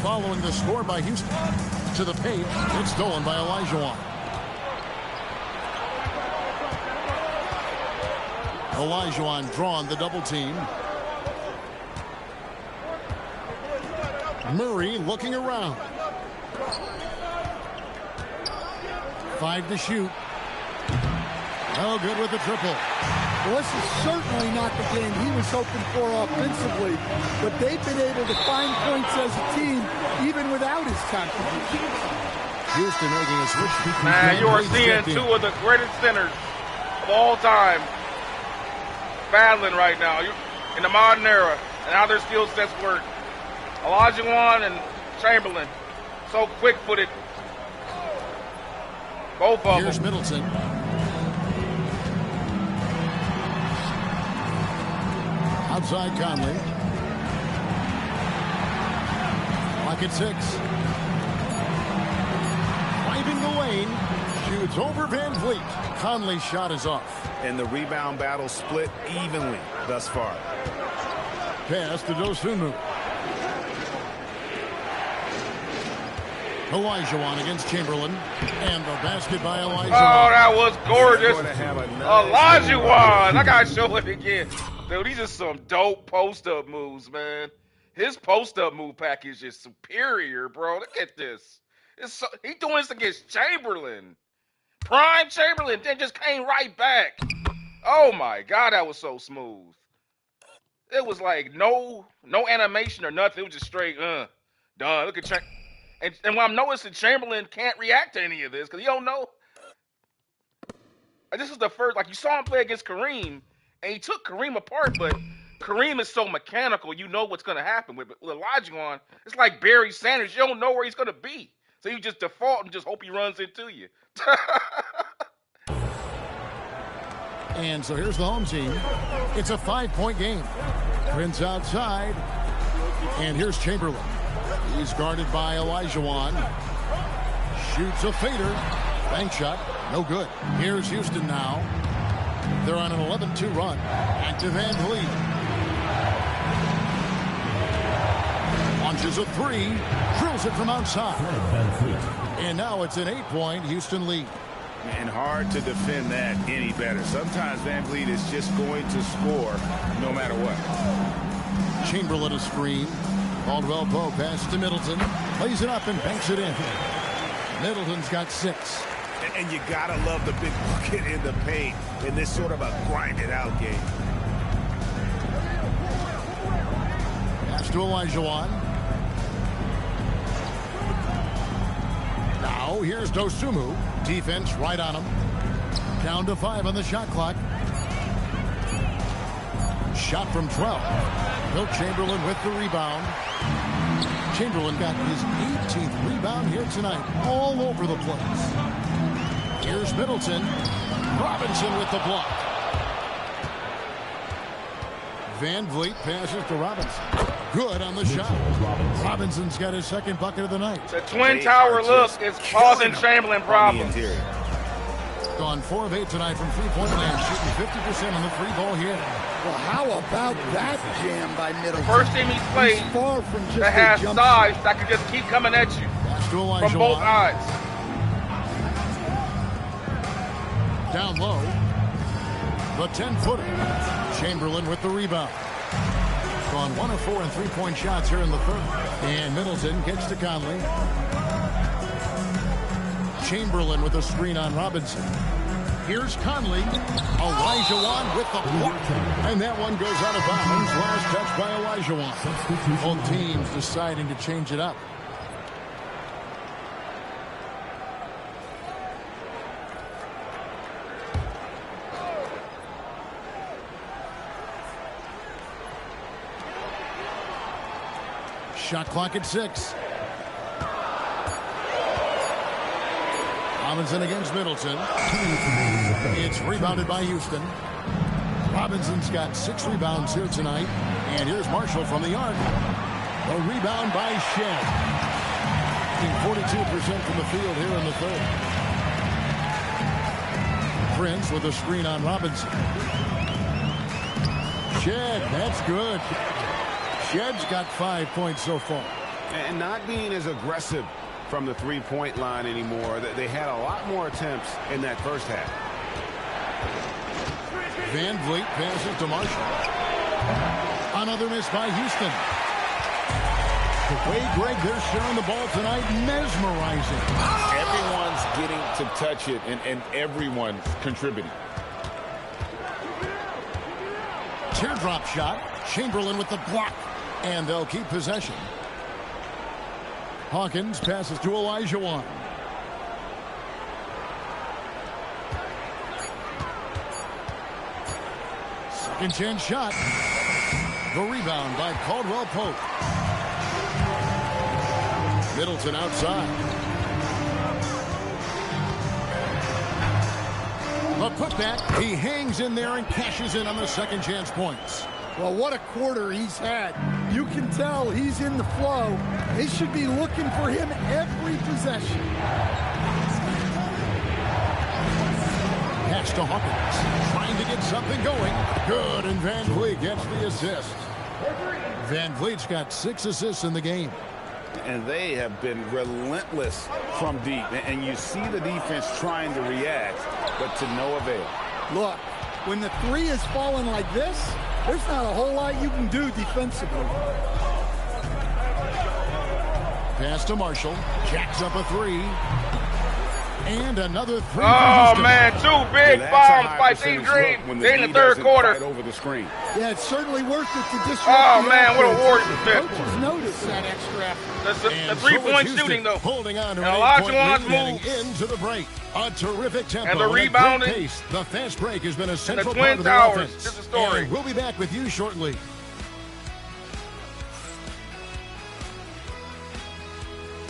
Following the score by Houston. To the paint. It's stolen by Olajuwon. Olajuwon drawn the double team. Murray looking around. 5 to shoot. Oh, good with the triple. Well, this is certainly not the game he was hoping for offensively, but they've been able to find points as a team even without his contribution. Houston making a switch. Man, you are seeing 2 of the greatest centers of all time battling right now. You're in the modern era and how their skill sets work. Olajuwon and Chamberlain, so quick-footed. Both of them. Here's Middleton. Outside Conley. Clock at 6. Driving the lane. Shoots over Van Vliet. Conley's shot is off. And the rebound battle split evenly thus far. Pass to Dosunmu. Olajuwon against Chamberlain. And the basket by Olajuwon. Oh, that was gorgeous. Olajuwon. I got to show it again. Dude, these are some dope post-up moves, man. His post-up move package is superior, bro. Look at this. He doing this against Chamberlain. Prime Chamberlain then just came right back. Oh, my God, that was so smooth. It was like no animation or nothing. It was just straight, done. Look at Chamberlain. And what I'm noticing, Chamberlain can't react to any of this because he don't know. This is the first, like you saw him play against Kareem, and he took Kareem apart, but Kareem is so mechanical, you know what's going to happen. With Olajuwon, it's like Barry Sanders. You don't know where he's going to be. So you just default and just hope he runs into you. And so here's the home team. It's a 5-point game. Prince outside. And here's Chamberlain. He's guarded by Olajuwon. Shoots a fader. Bank shot. No good. Here's Houston now. They're on an 11-2 run. And to Van Vliet. Launches a three. Drills it from outside. And now it's an 8-point Houston lead. And hard to defend that any better. Sometimes Van Vliet is just going to score no matter what. Chamberlain a screen. Caldwell Pope pass to Middleton. Plays it up and banks it in. Middleton's got 6. And you gotta love the big bucket in the paint in this sort of a grinded out game. Pass to Olajuwon. Now here's Dosunmu. Defense right on him. Down to 5 on the shot clock. Shot from 12. Wilt Chamberlain with the rebound. Chamberlain got his 18th rebound here tonight. All over the place. Here's Middleton. Robinson with the block. Van Vliet passes to Robinson. Good on the shot. Robinson's got his second bucket of the night. The Twin Tower look is causing Chamberlain problems. Gone 4 of 8 tonight from three-point land, shooting 50% on the free ball here. Well, how about that jam by Middleton? First team he's played far from just that has size that can just keep coming at you from both sides. Down low. The 10-footer. Chamberlain with the rebound. Gone 1 of 4 in three-point shots here in the third. And Middleton gets to Conley. Chamberlain with a screen on Robinson. Here's Conley. Olajuwon with the block. And that one goes out of bounds. Last touch by Olajuwon. Both teams deciding to change it up. Shot clock at 6. Robinson against Middleton. It's rebounded by Houston. Robinson's got 6 rebounds here tonight. And here's Marshall from the arc. A rebound by Shed. 42% from the field here in the third. Prince with a screen on Robinson. Shed, that's good. Shed's got 5 points so far. And not being as aggressive from the three-point line anymore. They had a lot more attempts in that first half. Van Vliet passes to Marshall. Another miss by Houston. The way, Greg, they're sharing the ball tonight, mesmerizing. Everyone's getting to touch it, and everyone's contributing. Teardrop shot. Chamberlain with the block. And they'll keep possession. Hawkins passes to Olajuwon. Second chance shot. The rebound by Caldwell Pope. Middleton outside. The putback. He hangs in there and cashes in on the second chance points. Well, what a quarter he's had. You can tell he's in the flow. They should be looking for him every possession. Pass to Hawkins. Trying to get something going. Good, and Van Vliet gets the assist. Van Vliet's got 6 assists in the game. And they have been relentless from deep. And you see the defense trying to react, but to no avail. Look, when the three is falling like this, there's not a whole lot you can do defensively. Pass to Marshall. Jacks up a three. And another three. Oh, man, two big bombs by Team Dream in the third quarter. Over the screen. Yeah, it's certainly worth it to disrupt. Oh, man, what a warrior defense. Coaches notice that extra effort. That's the three-point shooting, though. Holding on to and Olajuwon's move. Into the break. A terrific tempo. And the rebounding. Pace. The fast break has been a central and the part Twin of the Towers. offense. It's a story. And we'll be back with you shortly.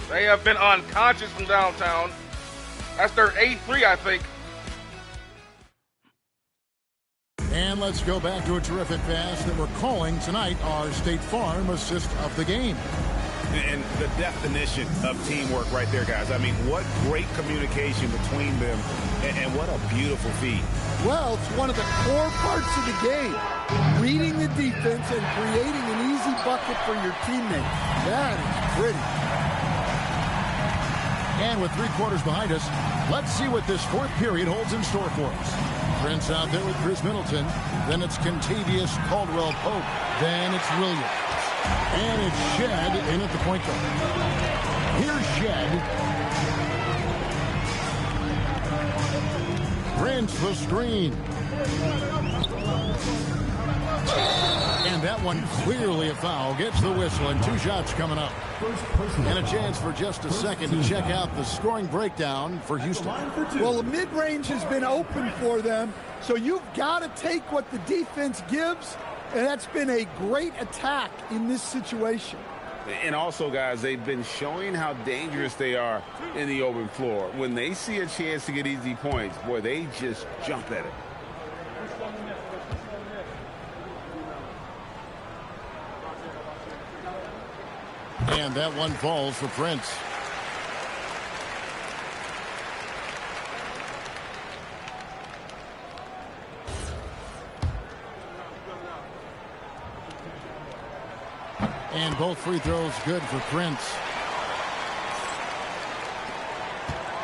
They have been unconscious from downtown. That's their 8th-3, I think. And let's go back to a terrific pass that we're calling tonight our State Farm assist of the game. And the definition of teamwork right there, guys. I mean, what great communication between them, and what a beautiful feat. Well, it's one of the core parts of the game. Reading the defense and creating an easy bucket for your teammates. That is pretty. And with 3 quarters behind us, let's see what this fourth period holds in store for us. Prince out there with Chris Middleton. Then it's Contavious Caldwell Pope. Then it's Williams. And it's Shed in at the point guard. Here's Shed. Prince the screen. And that one clearly a foul. Gets the whistle and 2 shots coming up. And a chance for just a second to check out the scoring breakdown for Houston. Well, the mid-range has been open for them, so you've got to take what the defense gives, and that's been a great attack in this situation. And also, guys, they've been showing how dangerous they are in the open floor. When they see a chance to get easy points, boy, they just jump at it. And that one falls for Prince. And both free throws good for Prince.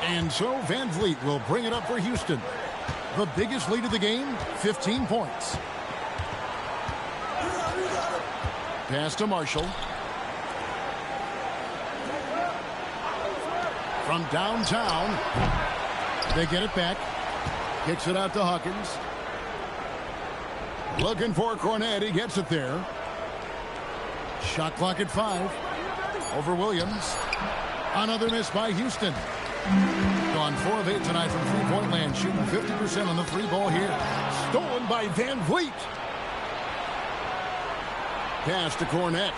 And so Van Vliet will bring it up for Houston. The biggest lead of the game, 15 points. Pass to Marshall. From downtown, they get it back. Kicks it out to Hawkins. Looking for Cornet. He gets it there. Shot clock at 5. Over Williams. Another miss by Houston. Gone 4 of 8 tonight from three-point land. Shooting 50% on the free ball here. Stolen by Van Vliet. Pass to Cornet.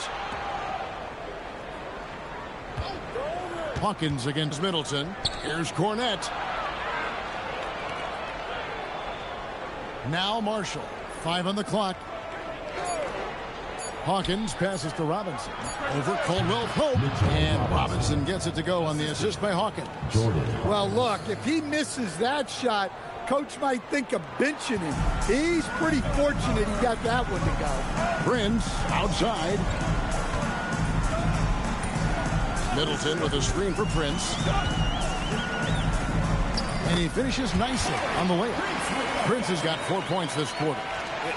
Hawkins against Middleton. Here's Cornet. Now Marshall. 5 on the clock. Hawkins passes to Robinson. Over Caldwell Pope. And Robinson gets it to go on the assist by Hawkins. Well, look, if he misses that shot, coach might think of benching him. He's pretty fortunate he got that one to go. Prince outside. Middleton with a screen for Prince. And he finishes nicely on the layup. Prince has got 4 points this quarter.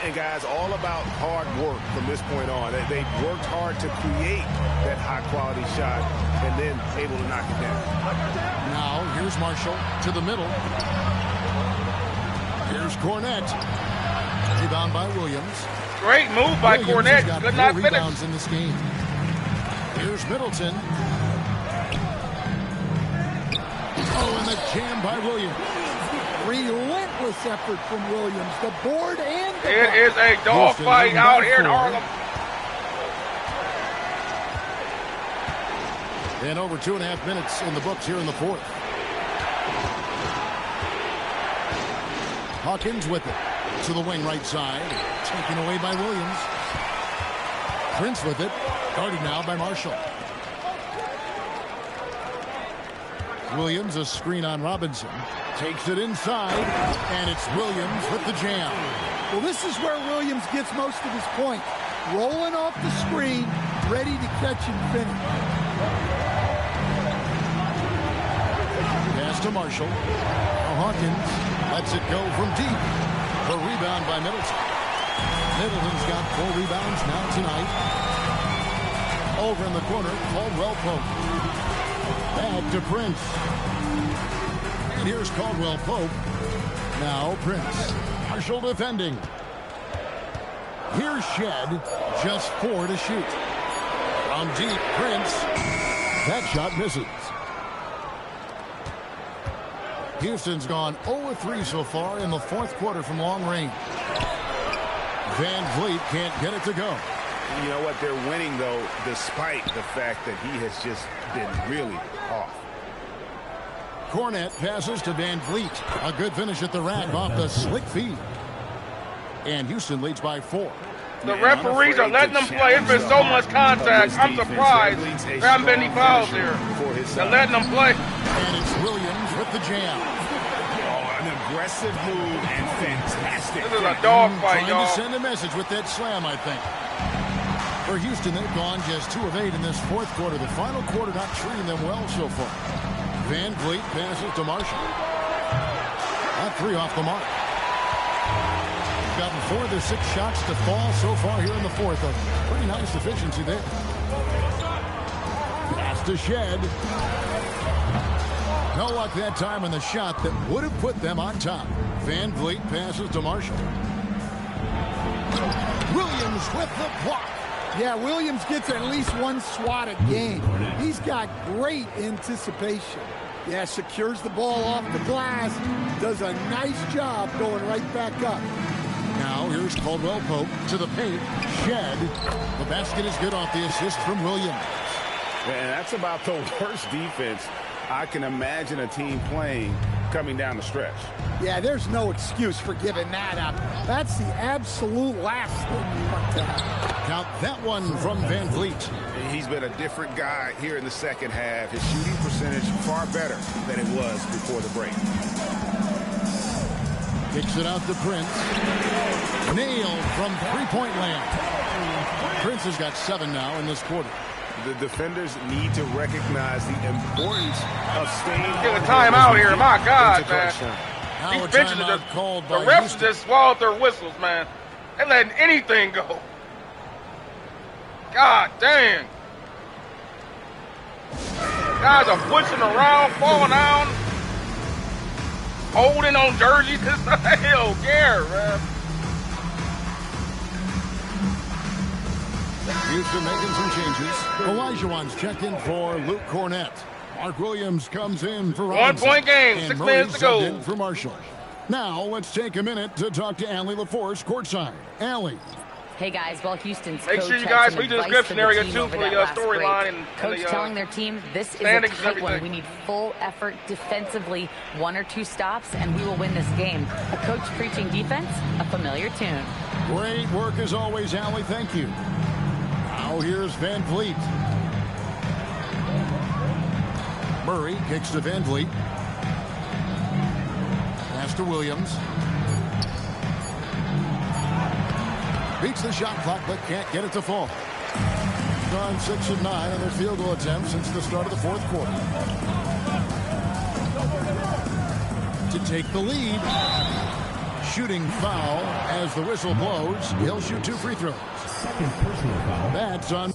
And guys, all about hard work from this point on. They've worked hard to create that high-quality shot and then able to knock it down. Now, here's Marshall to the middle. Here's Cornet. Rebound by Williams. Great move by Cornet. Could not finish. Rebounds in this game. Here's Middleton. Oh, and the jam by Williams. Relentless effort from Williams. The board and the It is a dogfight out here in Harlem. And over 2.5 minutes in the books here in the fourth. Hawkins with it. To the wing right side. Taken away by Williams. Prince with it. Guarded now by Marshall. Williams, a screen on Robinson. Takes it inside, and it's Williams with the jam. Well, this is where Williams gets most of his points. Rolling off the screen, ready to catch and finish. Pass to Marshall. Now Hawkins lets it go from deep. The rebound by Middleton. Middleton's got 4 rebounds now tonight. Over in the corner, Caldwell Pope. Back to Prince. And here's Caldwell Pope. Now Prince. Marshall defending. Here's Shed. Just 4 to shoot. From deep, Prince. That shot misses. Houston's gone 0-3 so far in the 4th quarter from long range. Van Vliet can't get it to go. You know what? They're winning, though, despite the fact that he has just been really off. Cornette passes to Van Vliet. A good finish at the rack off the slick feed. And Houston leads by 4. The referees are letting them play. It's been so much contact. I'm surprised there haven't been any fouls here. They're letting them play. And it's Williams with the jam. Oh, an aggressive move and fantastic. This is a dog fight, y'all. Trying to y'all. send a message with that slam, I think. For Houston, they've gone just 2 of 8 in this 4th quarter. The final quarter not treating them well so far. Van Vliet passes to Marshall. That 3 off the mark. Gotten 4 of the 6 shots to fall so far here in the 4th. A pretty nice efficiency there. Pass to Shed. No luck that time on the shot that would have put them on top. Van Vliet passes to Marshall. Williams with the block. Yeah, Williams gets at least 1 swat a game. He's got great anticipation. Yeah, secures the ball off the glass. Does a nice job going right back up. Now here's Caldwell Pope to the paint. Shed. The basket is good off the assist from Williams. And that's about the worst defense I can imagine a team playing coming down the stretch. Yeah, there's no excuse for giving that up. That's the absolute last thing you want to have. Count that one from Van Vliet. He's been a different guy here in the 2nd half. His shooting percentage far better than it was before the break. Kicks it out to Prince. Nailed from 3-point land. Prince has got 7 now in this quarter. The defenders need to recognize the importance of staying. Get a timeout here. My God, man. Now These a benches are timeout just, called the by refs Houston. just swallowed their whistles, man. They're letting anything go. God dang. Guys are pushing around, falling down, holding on jerseys. Hell, care, man. Houston making some changes. Olajuwon's checked in for Luke Cornette. Mark Williams comes in for Robinson. 1-point game, and 6 Murray minutes to go. subbed in for Marshall. Now let's take a minute to talk to Allie LaForce courtside. Allie. Hey guys, well, Houston's Make coach sure you had guys some read the advice description for area team too over for that the last storyline break. and Coach the, telling their team this is a standings and tight one. everything. We need full effort defensively, 1 or 2 stops, and we will win this game. A coach preaching defense, a familiar tune. Great work as always, Allie. Thank you. Now here's Van Vliet. Murray kicks to Van Vliet. Pass to Williams. Beats the shot clock, but can't get it to fall. Gone 6 of 9 on their field goal attempts since the start of the 4th quarter. To take the lead. Shooting foul as the whistle blows. He'll shoot 2 free throws. Second personal foul. That's on.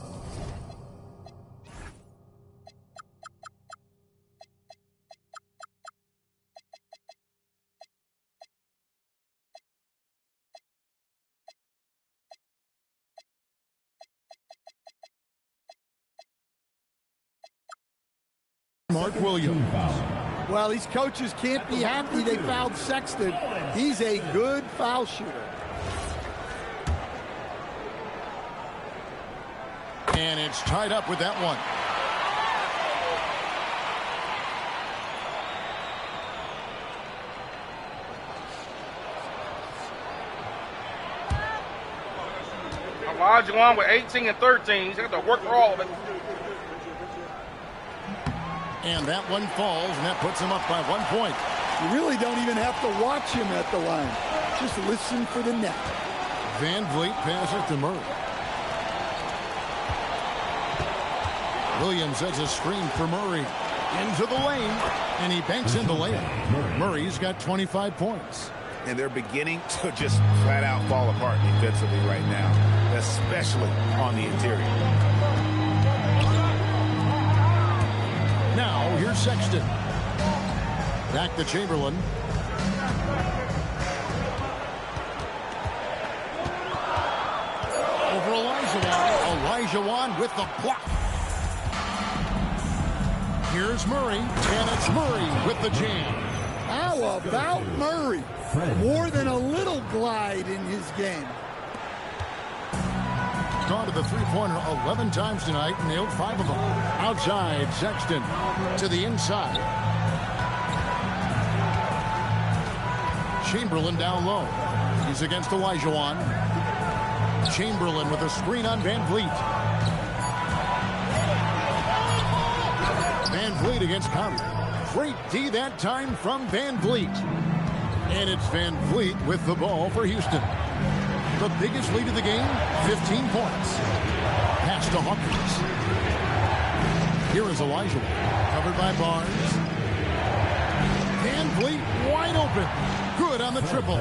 Mark Williams. Well, these coaches can't be happy they fouled Sexton. He's a good foul shooter. And it's tied up with that one. Olajuwon with 18 and 13. He's got to work for all of it. And that one falls, and that puts him up by 1 point. You really don't even have to watch him at the line. Just listen for the net. Van Vliet passes to Murray. Williams has a screen for Murray. Into the lane, and he banks in the lane. Murray's got 25 points. And they're beginning to just flat out fall apart defensively right now, especially on the interior. Now, here's Sexton. Back to Chamberlain. Over Olajuwon. Olajuwon with the block. Here's Murray, and it's Murray with the jam. How about Murray? More than a little glide in his game. Gone to the three-pointer 11 times tonight, nailed 5 of them. Outside, Sexton to the inside. Chamberlain down low. He's against Olajuwon. Chamberlain with a screen on Van Vliet. Van Vliet against Curry. Great D that time from Van Vliet. And it's Van Vliet with the ball for Houston. The biggest lead of the game, 15 points. Pass to Hawkins. Here is Olajuwon, covered by Barnes. Van Vliet wide open. Good on the triple.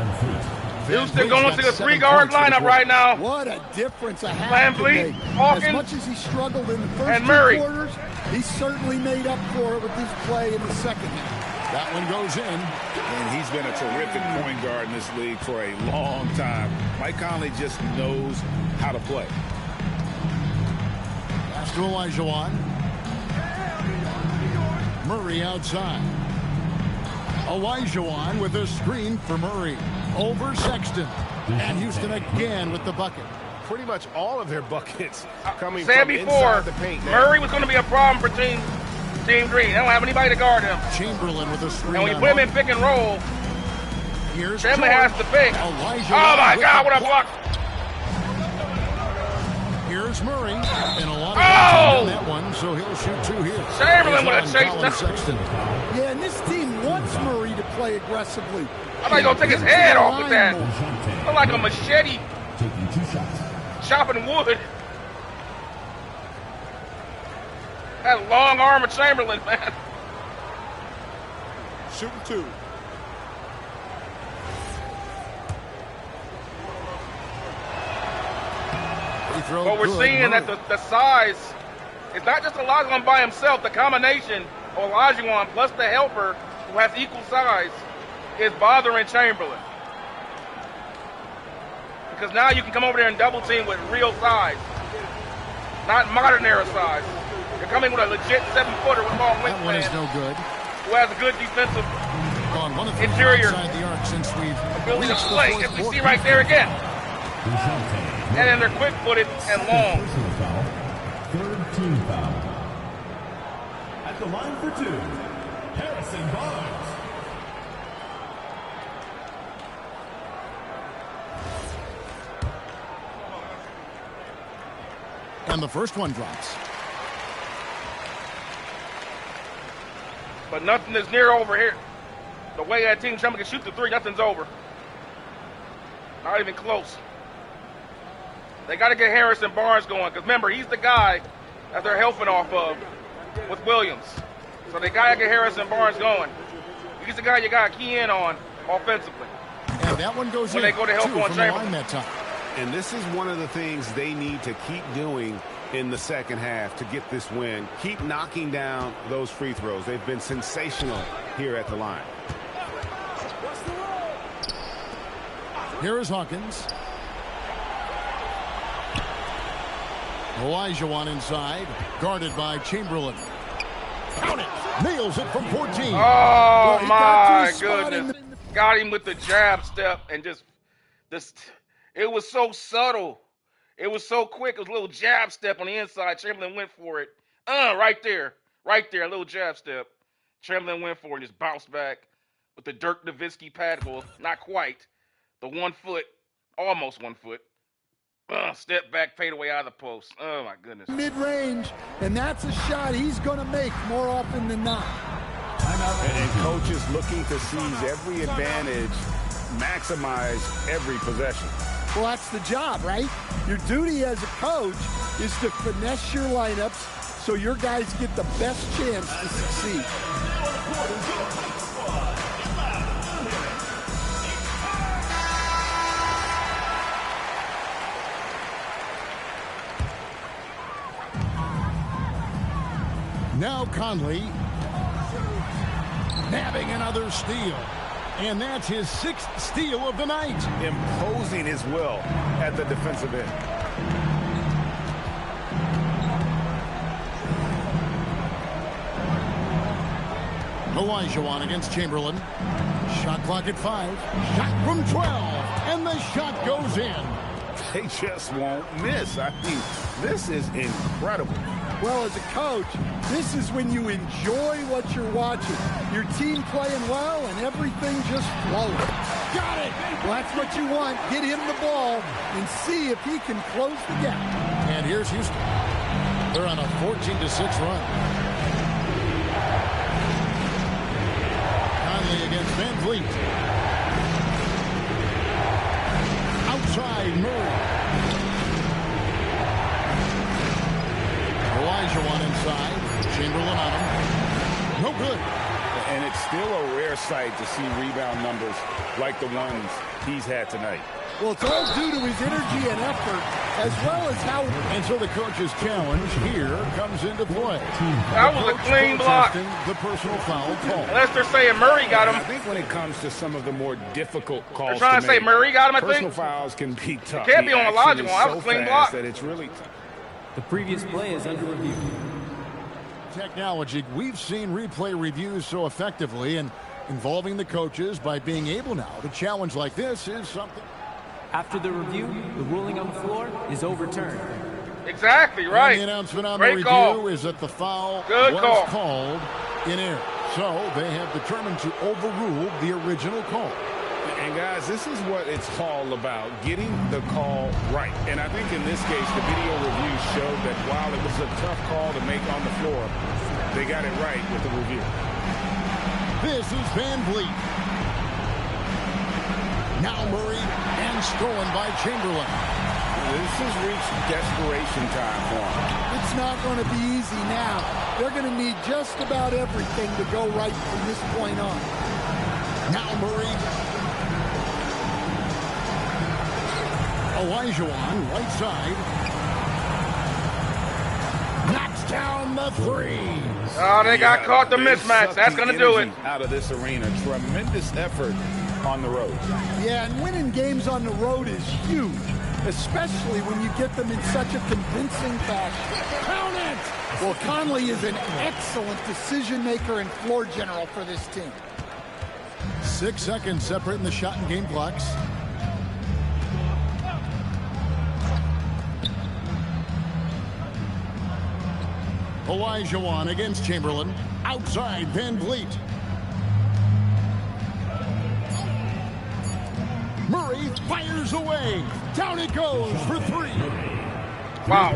Houston going to the 3-guard lineup right now. What a difference a half Van Vliet, Hawkins, as much as he struggled in the first two Murray. quarters, he certainly made up for it with his play in the second half. That one goes in. And he's been a terrific point guard in this league for a long time. Mike Conley just knows how to play. Pass to Olajuwon. Murray outside. Olajuwon with a screen for Murray. Over Sexton. And Houston again with the bucket. Pretty much all of their buckets coming Said from before, inside the paint. Murray was going to be a problem for Team Green. They don't have anybody to guard him. Chamberlain with a screen. And when you put him in pick and roll, here's Chamberlain has to pick. Olajuwon Oh my God, what a block! Here's Murray, and a lot of Oh! on that one, so he'll shoot 2 here. Chamberlain with a chase. Sexton. Yeah, and this team wants Murray to play aggressively. I thought he was going to take his head off with that. Looked like a machete Taking 2 shots. chopping wood. That long arm of Chamberlain, man. Shooting 2. But we're seeing that the size, it's not just Olajuwon by himself. The combination of Olajuwon plus the helper, who has equal size, is bothering Chamberlain. Because now you can come over there and double team with real size, not modern era size. You're coming with a legit 7-footer with long wingspan. That one is no good. Who has a good defensive Gone 1 of 3 interior outside the arc since we've ability to reached the play. fourth As we see quarter. right there again. And then they're quick-footed and long. Personal foul. 3rd team foul. At the line for 2, Harrison Barnes. And the first one drops. But nothing is near over here. The way that Team Chamberlain can shoot the 3, nothing's over. Not even close. They got to get Harrison Barnes going, because remember, he's the guy that they're helping off of with Williams. So they got to get Harrison Barnes going. He's the guy you got to key in on offensively. And that one goes When in. they go to help 2 on from the Chamberlain. line that time. And this is one of the things they need to keep doing in the second half to get this win. Keep knocking down those free throws. They've been sensational here at the line. Here is Hawkins. Olajuwon inside, guarded by Chamberlain. Count it. Nails it from 14. Oh, he got to my his spot goodness. Got him with the jab step and just it was so subtle. It was so quick. It was a little jab step on the inside. Chamberlain went for it. Right there. Right there, a little jab step. Chamberlain went for it and just bounced back with the Dirk Nowitzki pad. Well, not quite. The 1 foot, almost 1 foot. Step back, fade away out of the post. Oh, my goodness. Mid-range, and that's a shot he's going to make more often than not. And coaches looking to seize every advantage, maximize every possession. Well, that's the job, right? Your duty as a coach is to finesse your lineups so your guys get the best chance to succeed. Now Conley nabbing another steal. And that's his 6th steal of the night. Imposing his will at the defensive end. Olajuwon against Chamberlain. Shot clock at 5. Shot from 12. And the shot goes in. They just won't miss. I mean, this is incredible. Well, as a coach, this is when you enjoy what you're watching. Your team playing well and everything just flowing. Got it! Well, that's what you want. Get him the ball and see if he can close the gap. And here's Houston. They're on a 14-6 run. Conley against Van Vliet. Outside Murray. Olajuwon inside. Chamberlain on him. No good. And it's still a rare sight to see rebound numbers like the ones he's had tonight. Well, it's all due to his energy and effort, as well as how... And so the coach's challenge here comes into play. That was a clean block. The personal foul call. Unless they're saying Murray got him. I think when it comes to some of the more difficult calls, they're trying to say Murray got him, I think. Personal fouls can be tough. It can't be on Olajuwon. That was a So clean fast block. that it's really tough. The previous play is under review. Technology. We've seen replay reviews so effectively, and involving the coaches by being able now to challenge like this is something. After the review, the ruling on the floor is overturned. Exactly, right. And the announcement on Great the review call. is that the foul Good was call. called in error. So they have determined to overrule the original call. And guys, this is what it's all about, getting the call right. And I think in this case, the video review showed that while it was a tough call to make on the floor, they got it right with the review. This is Van Vliet. Now Murray and stolen by Chamberlain. This has reached desperation time for them. It's not going to be easy now. They're going to need just about everything to go right from this point on. Now Murray. Olajuwon, right side. Knocks down the three. Oh, they got caught the mismatch. That's going to do it. Out of this arena, tremendous effort on the road. Yeah, and winning games on the road is huge, especially when you get them in such a convincing fashion. Count it! Well, Conley is an excellent decision maker and floor general for this team. 6 seconds separating the shot and game clocks. Olajuwon against Chamberlain. Outside Van Vliet. Murray fires away. Down it goes for three. Wow.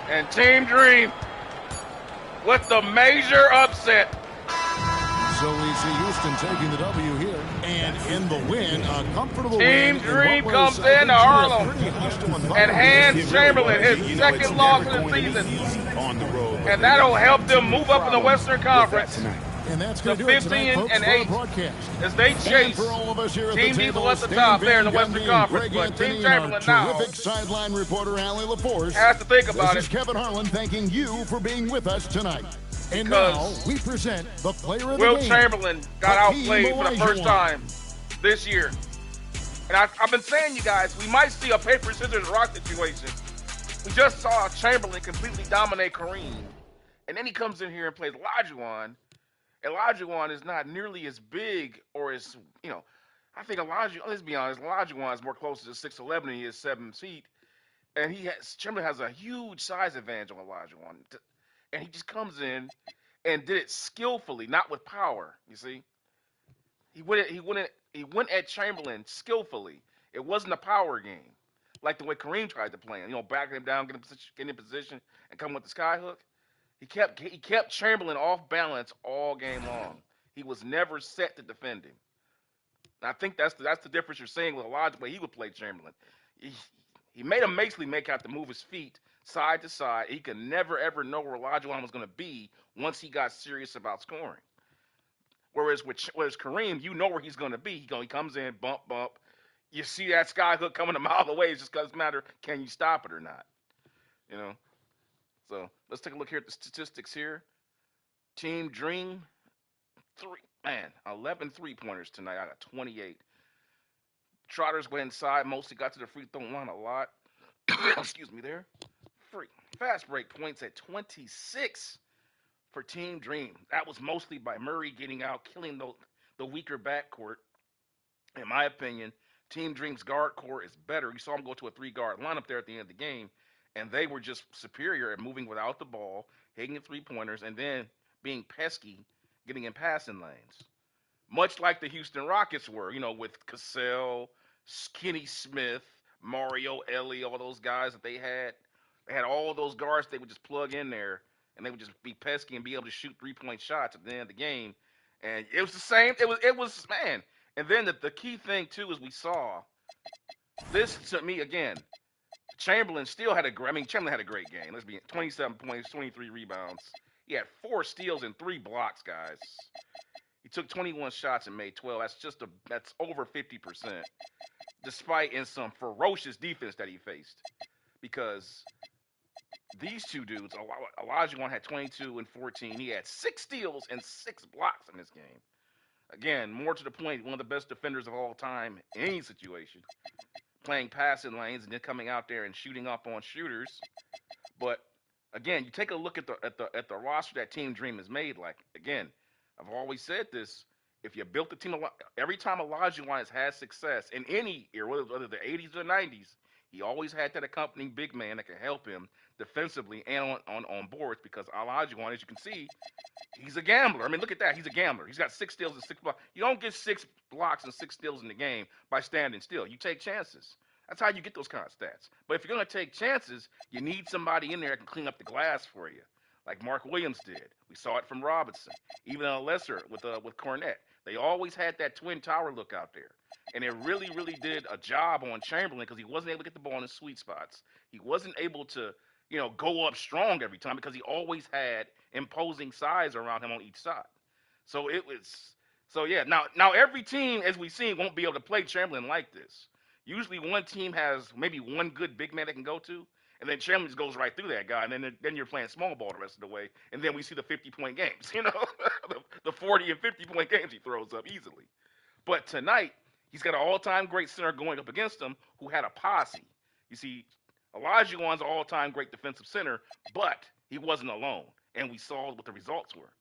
And Team Dream with the major upset. So we see Houston taking the W here. And in the win, a comfortable Team win. Dream comes in to Harlem and hands Chamberlain his second loss of the season. On the road. And that'll help them move up in the Western Conference. And that's To going to do it 15 tonight, folks, and for our 8 broadcast. as they And chase for all of us here at Team the Diesel table, at the Stan top there in the Van Western Gundy, Conference. Greg But Team Anthony, and Chamberlain our now terrific sideline reporter, Allie LaForce. has to think about This it. is Kevin Harlan thanking you for being with us tonight. And Because now we present the player of the Wilt game. Chamberlain got Hakeem outplayed for the first Olajuwon. time this year. And I've been saying, you guys, we might see a paper, scissors, rock situation. We just saw Chamberlain completely dominate Kareem. And then he comes in here and plays Olajuwon. Olajuwon is not nearly as big or as, I think let's be honest, Olajuwon is more closer to 6'11" than he is 7 feet. And Chamberlain has a huge size advantage on Olajuwon. And he just comes in and did it skillfully, not with power, you see. He went at Chamberlain skillfully. It wasn't a power game, like the way Kareem tried to play him. Backing him down, getting in position, and coming with the skyhook. He kept Chamberlain off balance all game long. He was never set to defend him. And I think that's the difference you're seeing with Olajuwon. He would play Chamberlain. He made him basically make out to move his feet side to side. He could never ever know where Olajuwon was going to be once he got serious about scoring. Whereas Kareem, you know where he's going to be. He comes in, bump, bump. You see that sky hook coming a mile away. It's just doesn't matter, can you stop it or not? You know. So let's take a look here at the statistics here. Team Dream, 11 3-pointers tonight. I got 28. Trotters went inside, mostly got to the free throw line a lot. Excuse me there. Fast break points at 26 for Team Dream. That was mostly by Murray getting out, killing the weaker backcourt. In my opinion, Team Dream's guard core is better. You saw them go to a 3-guard lineup there at the end of the game, and they were just superior at moving without the ball, hitting the 3-pointers, and then being pesky, getting in passing lanes. Much like the Houston Rockets were, with Cassell, Kenny Smith, Mario Elie, all those guys that they had. They had all those guards they would just plug in there, and they would just be pesky and be able to shoot 3-point shots at the end of the game. And it was the same. It was man. And then the key thing too is we saw this to me again. Chamberlain still had Chamberlain had a great game. Let's be 27 points, 23 rebounds. He had 4 steals and 3 blocks, guys. He took 21 shots and made 12. That's over 50%, despite in some ferocious defense that he faced. Because these two dudes, Olajuwon had 22 and 14. He had 6 steals and 6 blocks in this game. Again, more to the point, one of the best defenders of all time in any situation. Playing passing lanes and then coming out there and shooting up on shooters. But again, you take a look at the roster that Team Dream has made. Like, again, I've always said this. If you built the team, every time Olajuwon has had success in any era, whether the 80s or 90s, he always had that accompanying big man that can help him defensively and on boards, because Olajuwon, as you can see, he's a gambler. I mean, look at that. He's a gambler. He's got 6 steals and 6 blocks. You don't get 6 blocks and 6 steals in the game by standing still. You take chances. That's how you get those kind of stats. But if you're going to take chances, you need somebody in there that can clean up the glass for you, like Mark Williams did. We saw it from Robinson, even a lesser with Cornette. They always had that twin tower look out there. And it really, really did a job on Chamberlain because he wasn't able to get the ball in his sweet spots. He wasn't able to, go up strong every time because he always had imposing size around him on each side. So yeah. Now every team, as we've seen, won't be able to play Chamberlain like this. Usually one team has maybe one good big man they can go to, and then Chamberlain just goes right through that guy, and then you're playing small ball the rest of the way, and then we see the 50-point games, the 40 and 50-point games he throws up easily. But tonight, he's got an all-time great center going up against him who had a posse. You see, Olajuwon's an all-time great defensive center, but he wasn't alone, and we saw what the results were.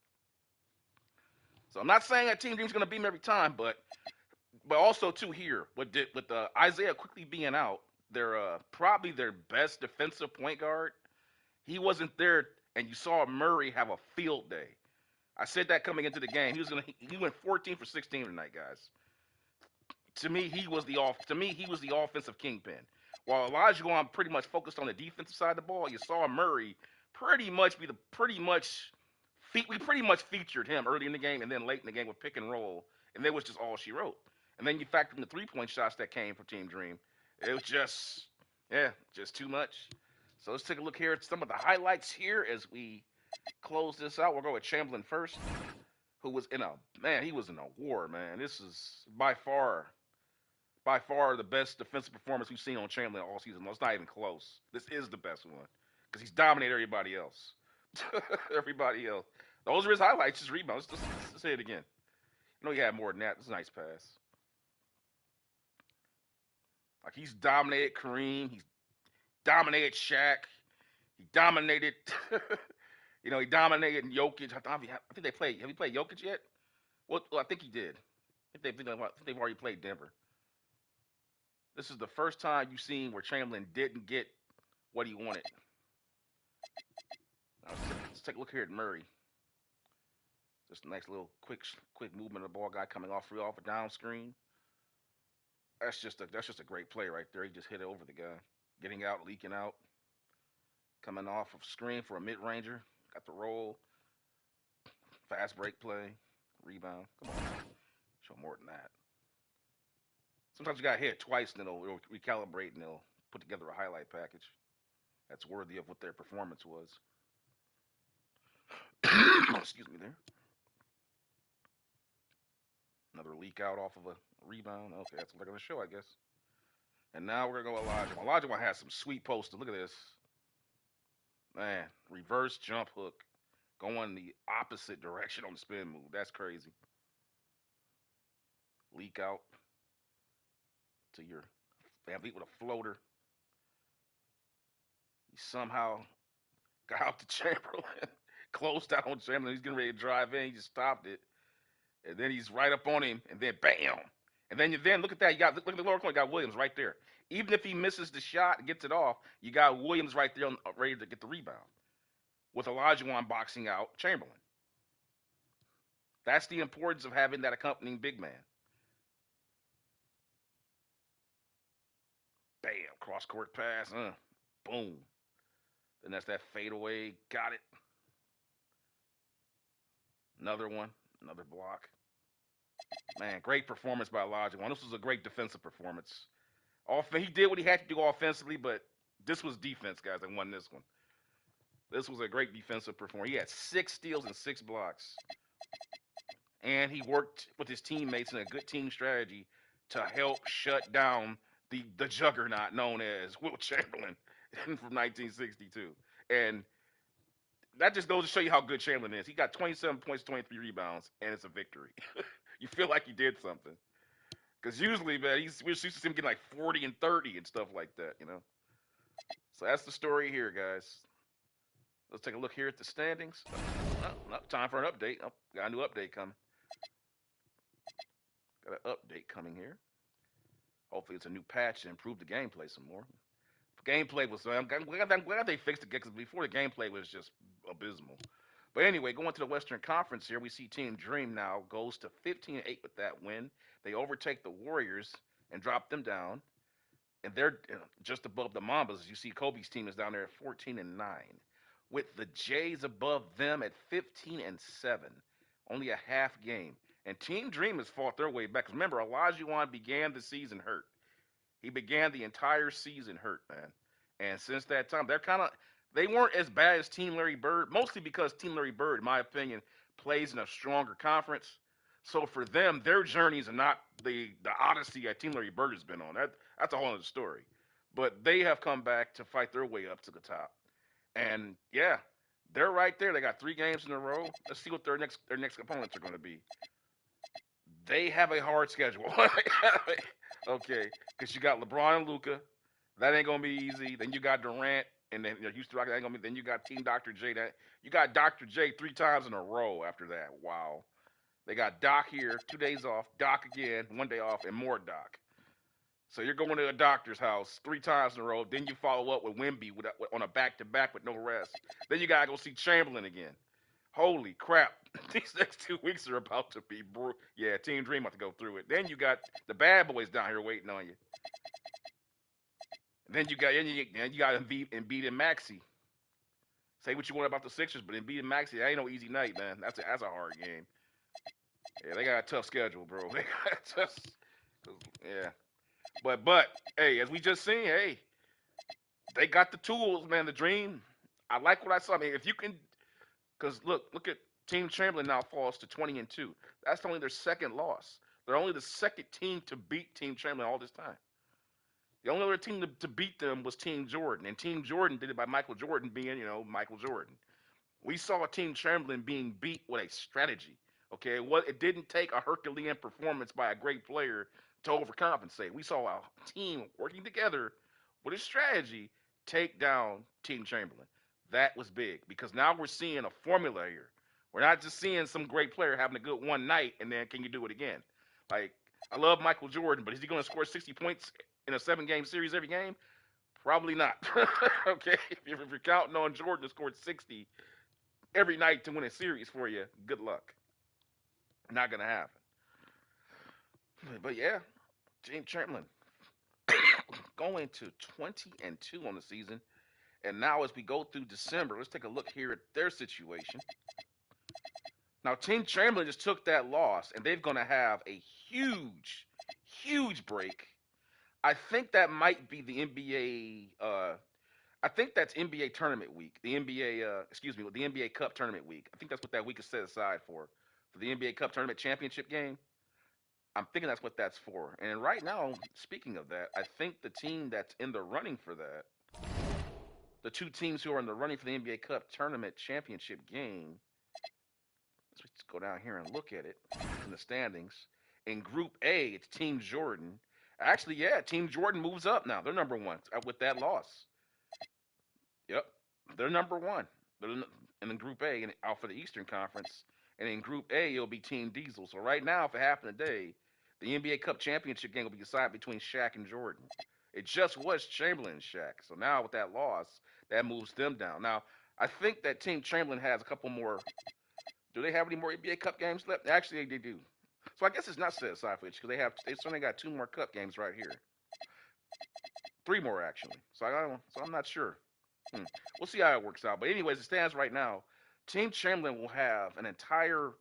So I'm not saying that Team Dream's going to beat him every time, but also too here with Isaiah quickly being out, probably their best defensive point guard. He wasn't there, and you saw Murray have a field day. I said that coming into the game. He went 14 for 16 tonight, guys. To me, he was the offensive kingpin. While Olajuwon pretty much focused on the defensive side of the ball, you saw Murray we pretty much featured him early in the game and then late in the game with pick and roll, and that was just all she wrote. And then you factor in the 3-point shots that came from Team Dream. It was just too much. So let's take a look here at some of the highlights here as we close this out. We'll go with Chamberlain first, who was in a war, man. This is by far the best defensive performance we've seen on Chamberlain all season. It's not even close. This is the best one because he's dominated everybody else. Everybody else. Those are his highlights, his rebounds. Let's say it again. I know he had more than that. It's a nice pass. Like, he's dominated Kareem. He's dominated Shaq. He dominated, he dominated Jokic. I think they played. Have you played Jokic yet? Well, I think he did. I think they've already played Denver. This is the first time you've seen where Chamberlain didn't get what he wanted. Now, let's take a look here at Murray. Just a nice little quick movement of the ball, guy coming off a down screen. That's just a great play right there. He just hit it over the guy. Getting out, leaking out. Coming off of screen for a mid-ranger. Got the roll. Fast break play. Rebound. Come on. Show more than that. Sometimes you got to hit twice and it'll recalibrate and it'll put together a highlight package. that's worthy of what their performance was. Excuse me there. Another leak out off of a rebound. Okay, that's what they're going to show, I guess. And now we're going to go Olajuwon. Olajuwon has some sweet posters. Look at this. Man, reverse jump hook. Going the opposite direction on the spin move. That's crazy. Leak out to your athlete with a floater. He somehow got out to Chamberlain. Closed out on Chamberlain. He's getting ready to drive in. He just stopped it. And then he's right up on him. And then bam. And then look at that. You got look at the lower corner. You got Williams right there. Even if he misses the shot and gets it off, you got Williams right there ready to get the rebound. With Olajuwon boxing out Chamberlain. That's the importance of having that accompanying big man. Bam. Cross court pass. Boom. Then that's that fadeaway. Got it. Another one. Another block. Man, great performance by Olajuwon. This was a great defensive performance. He did what he had to do offensively, but this was defense, guys, that won this one. This was a great defensive performance. He had 6 steals and 6 blocks. And he worked with his teammates in a good team strategy to help shut down the juggernaut known as Wilt Chamberlain from 1962. And that just goes to show you how good Chamberlain is. He got 27 points, 23 rebounds, and it's a victory. You feel like he did something. Because usually, man, we're used to see him getting like 40 and 30 and stuff like that, you know. So that's the story here, guys. Let's take a look here at the standings. Time for an update. Got a new update coming. Got an update coming here. Hopefully it's a new patch to improve the gameplay some more. Gameplay was, I'm glad they fixed it, because before the gameplay was just abysmal. But anyway, going to the Western Conference here, we see Team Dream now goes to 15-8 with that win. They overtake the Warriors and drop them down. And they're just above the Mambas. As you see, Kobe's team is down there at 14-9. With the Jays above them at 15-7. Only a half game. And Team Dream has fought their way back. Remember, Olajuwon began the season hurt. He began the entire season hurt, man. And since that time, they weren't as bad as Team Larry Bird, mostly because Team Larry Bird, in my opinion, plays in a stronger conference. So for them, their journeys are not the odyssey that Team Larry Bird has been on. That's a whole other story. But they have come back to fight their way up to the top. And yeah, they're right there. They got 3 games in a row. Let's see what their next opponents are going to be. They have a hard schedule. Okay, because you got LeBron and Luka. That ain't gonna be easy. Then you got Durant, and then Houston Rockets ain't gonna be. Then you got Team Dr. J. You got Dr. J 3 times in a row after that. Wow. They got Doc here, 2 days off. Doc again, 1 day off, and more Doc. So you're going to a doctor's house 3 times in a row. Then you follow up with Wemby on a back-to-back with no rest. Then you gotta go see Chamberlain again. Holy crap. These next 2 weeks are about to be brutal. Yeah, Team Dream about to go through it. Then you got the bad boys down here waiting on you. Then you got Embiid and Maxey. Say what you want about the Sixers, but Embiid and Maxey, that ain't no easy night, man. That's a hard game. Yeah, they got a tough schedule, bro. They got a tough, yeah. But hey, as we just seen, hey, they got the tools, man. The Dream. I like what I saw. I mean, if you can, because look at Team Chamberlain now falls to 20-2. That's only their second loss. They're only the second team to beat Team Chamberlain all this time. The only other team to beat them was Team Jordan, and Team Jordan did it by Michael Jordan being, Michael Jordan. We saw Team Chamberlain being beat with a strategy. Okay, it didn't take a Herculean performance by a great player to overcompensate. We saw a team working together with a strategy take down Team Chamberlain. That was big, because now we're seeing a formula here. We're not just seeing some great player having a good one night and then can you do it again? Like, I love Michael Jordan, but is he going to score 60 points in a 7-game series every game? Probably not. Okay, if you're counting on Jordan to score 60 every night to win a series for you, good luck. Not going to happen. But yeah, Team Chamberlain going to 20-2 on the season. And now as we go through December, let's take a look here at their situation. Now, Team Chamberlain just took that loss, and they're going to have a huge, huge break. I think that might be the NBA. I think that's NBA tournament week. The the NBA Cup tournament week. I think that's what that week is set aside for the NBA Cup tournament championship game. I'm thinking that's what that's for. And right now, speaking of that, I think the team that's in the running for that, the two teams who are in the running for the NBA Cup tournament championship game, let's go down here and look at it in the standings. In Group A, it's Team Jordan. Actually, yeah, Team Jordan moves up now. They're number one with that loss. Yep, they're number one. They're in Group A and out for the Eastern Conference. And in Group A, it'll be Team Diesel. So right now, if it happened today, the NBA Cup championship game will be decided between Shaq and Jordan. It just was Chamberlain and Shaq. So now with that loss, that moves them down. Now, I think that Team Chamberlain has a couple more. Do they have any more NBA Cup games left? Actually, they do. So I guess it's not set aside for it because they certainly got 2 more Cup games right here. 3 more actually. So I'm not sure. We'll see how it works out. But anyways, it stands right now. Team Chamberlain will have an entire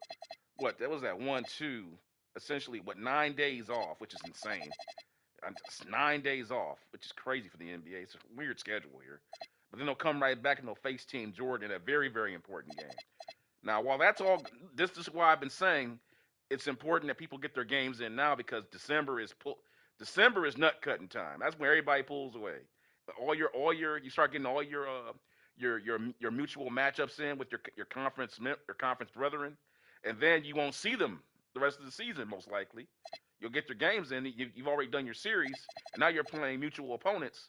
essentially 9 days off, which is insane. It's 9 days off, which is crazy for the NBA. It's a weird schedule here. But then they'll come right back and they'll face Team Jordan in a very, very important game. Now, while that's all, this is why I've been saying it's important that people get their games in now because December is nut cutting time. That's when everybody pulls away. You start getting all your mutual matchups in with your conference brethren, and then you won't see them the rest of the season most likely. You'll get your games in. You've already done your series, and now you're playing mutual opponents,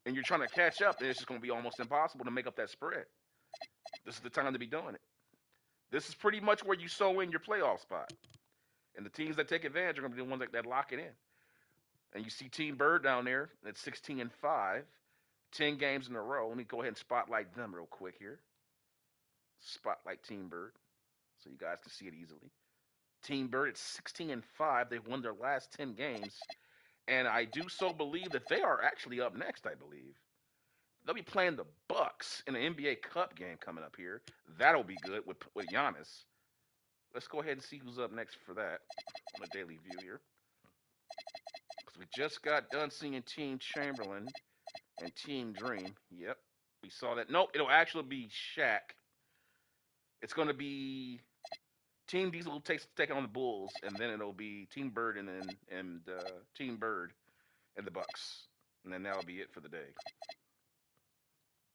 and you're trying to catch up, and it's just going to be almost impossible to make up that spread. This is the time to be doing it. This is pretty much where you sew in your playoff spot, and the teams that take advantage are going to be the ones that lock it in. And you see Team Bird down there at 16-5, 10 games in a row. Let me go ahead and spotlight them real quick here. Spotlight Team Bird so you guys can see it easily. Team Bird at 16-5. They've won their last 10 games. And I do so believe that they are actually up next, I believe. They'll be playing the Bucks in an NBA Cup game coming up here. That'll be good with Giannis. Let's go ahead and see who's up next for that on the daily view here. Because we just got done seeing Team Chamberlain and Team Dream. Yep, we saw that. Nope, it'll actually be Shaq. It's going to be Team Diesel taking on the Bulls, and then it'll be Team Bird and Team Bird and the Bucks, and then that'll be it for the day.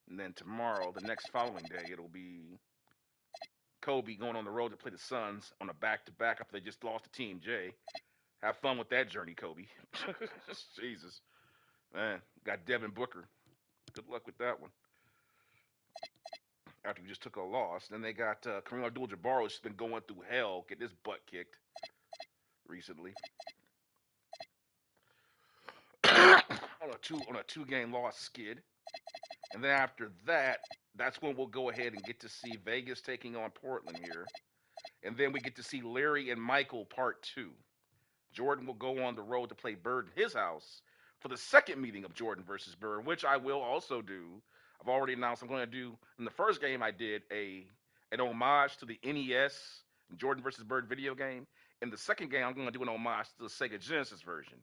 And then tomorrow, the next following day, it'll be Kobe going on the road to play the Suns on a back-to-back after they just lost to Team J. Have fun with that journey, Kobe. Jesus. Man, got Devin Booker. Good luck with that one. After we just took a loss. Then they got Kareem Abdul-Jabbar, who's been going through hell, getting his butt kicked recently. on a 2-game loss skid. And then after that, that's when we'll go ahead and get to see Vegas taking on Portland here. And then we get to see Larry and Michael Part 2. Jordan will go on the road to play Bird in his house for the second meeting of Jordan versus Bird, which I will also do. I've already announced I'm going to do, in the first game I did an homage to the NES Jordan versus Bird video game. In the second game, I'm going to do an homage to the Sega Genesis version.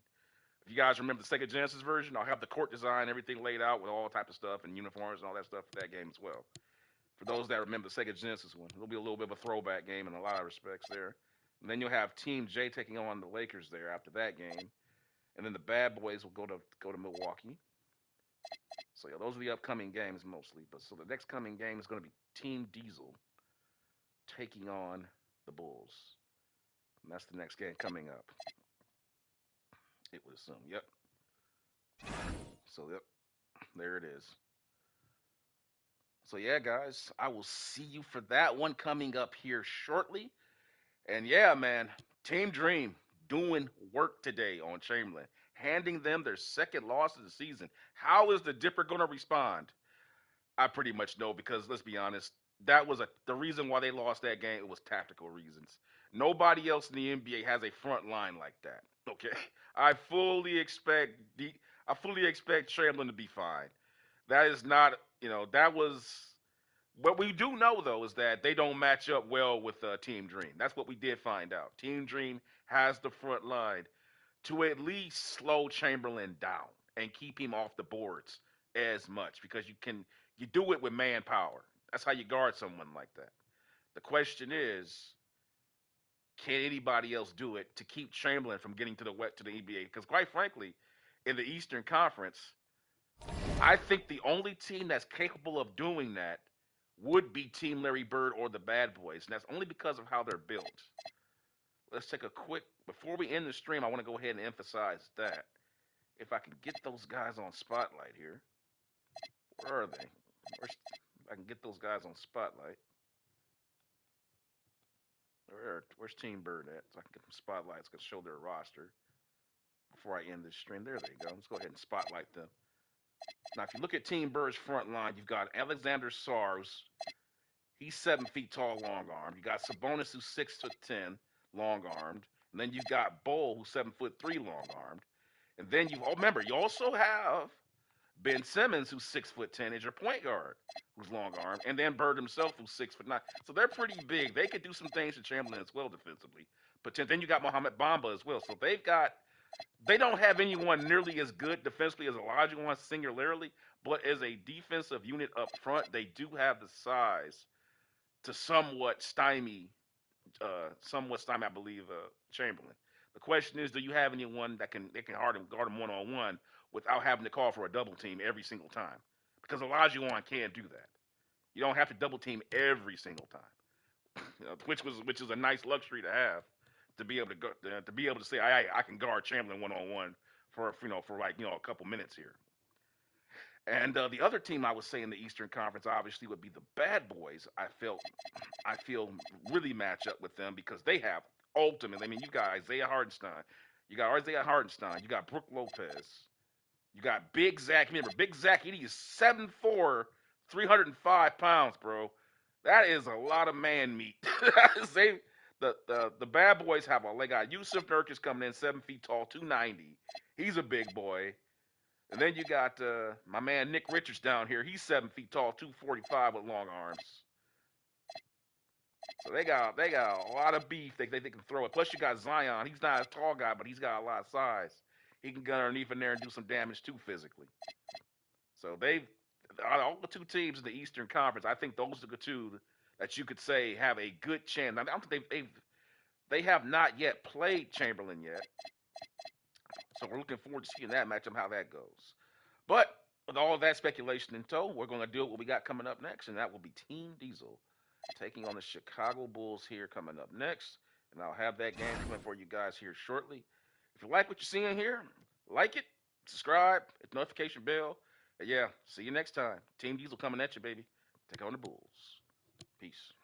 If you guys remember the Sega Genesis version, I'll have the court design, everything laid out with all type of stuff and uniforms and all that stuff for that game as well. For those that remember the Sega Genesis one, it'll be a little bit of a throwback game in a lot of respects there. And then you'll have Team J taking on the Lakers there after that game. And then the Bad Boys will go to Milwaukee. So yeah, those are the upcoming games mostly. But so the next coming game is going to be Team Diesel taking on the Bulls. And that's the next game coming up. It would assume. Yep. So yep. There it is. So yeah, guys, I will see you for that one coming up here shortly. And yeah, man, Team Dream doing work today on Chamberlain, handing them their second loss of the season. How is the Dipper going to respond? I pretty much know because let's be honest, that was the reason why they lost that game. It was tactical reasons. Nobody else in the NBA has a front line like that. Okay, I fully expect Chamberlain to be fine. That is not, that was. What we do know, though, is that they don't match up well with Team Dream. That's what we did find out. Team Dream has the front line to at least slow Chamberlain down and keep him off the boards as much because you do it with manpower. That's how you guard someone like that. The question is, can anybody else do it to keep Chamberlain from getting to the NBA? Because quite frankly, in the Eastern Conference, I think the only team that's capable of doing that would be Team Larry Bird or the Bad Boys, and that's only because of how they're built. Let's take a quick, before we end the stream, I want to go ahead and emphasize that. If I can get those guys on Spotlight here. Where are they? I can get those guys on Spotlight. Where's Team Bird at? So I can get them spotlights, can show their roster before I end this stream. There they go. Let's go ahead and spotlight them. Now, if you look at Team Bird's front line, you've got Alexander Sars. He's 7 feet tall, long armed. You got Sabonis, who's 6'10", long armed. And then you've got Bol, who's 7'3", long armed. And then you also have Ben Simmons, who's 6'10", is your point guard, who's long armed, and then Bird himself, who's 6'9". So they're pretty big. They could do some things to Chamberlain as well defensively. But then you got Mohamed Bamba as well. So they don't have anyone nearly as good defensively as Olajuwon singularly, but as a defensive unit up front, they do have the size to somewhat stymie, I believe, Chamberlain. The question is, do you have anyone that can guard him one-on-one without having to call for a double team every single time? Because Olajuwon can't do that. You don't have to double team every single time, which is a nice luxury to have, to be able to say I can guard Chamberlain one-on-one for a couple minutes here. And the other team I would say in the Eastern Conference obviously would be the Bad Boys. I feel really match up with them because they have ultimately. I mean, you got Isaiah Hartenstein, you got Brook Lopez, you got Big Zach. Remember, Big Zach, he is 7'4", 305 pounds, bro. That is a lot of man meat. The Bad Boys they got Yusuf Nurkic coming in 7 feet tall, 290. He's a big boy. And then you got my man Nick Richards down here. He's 7 feet tall, 245 with long arms. So they got a lot of beef they can throw it. Plus you got Zion. He's not a tall guy, but he's got a lot of size. He can get underneath in there and do some damage too physically. So all the two teams in the Eastern Conference, I think those are the two that you could say have a good chance. Now, I don't think they have not yet played Chamberlain yet. So we're looking forward to seeing that matchup, how that goes. But with all of that speculation in tow, we're going to do what we got coming up next, and that will be Team Diesel taking on the Chicago Bulls here coming up next. And I'll have that game coming for you guys here shortly. If you like what you're seeing here, like it, subscribe, hit the notification bell. And yeah, see you next time. Team Diesel coming at you, baby. Take on the Bulls. Peace.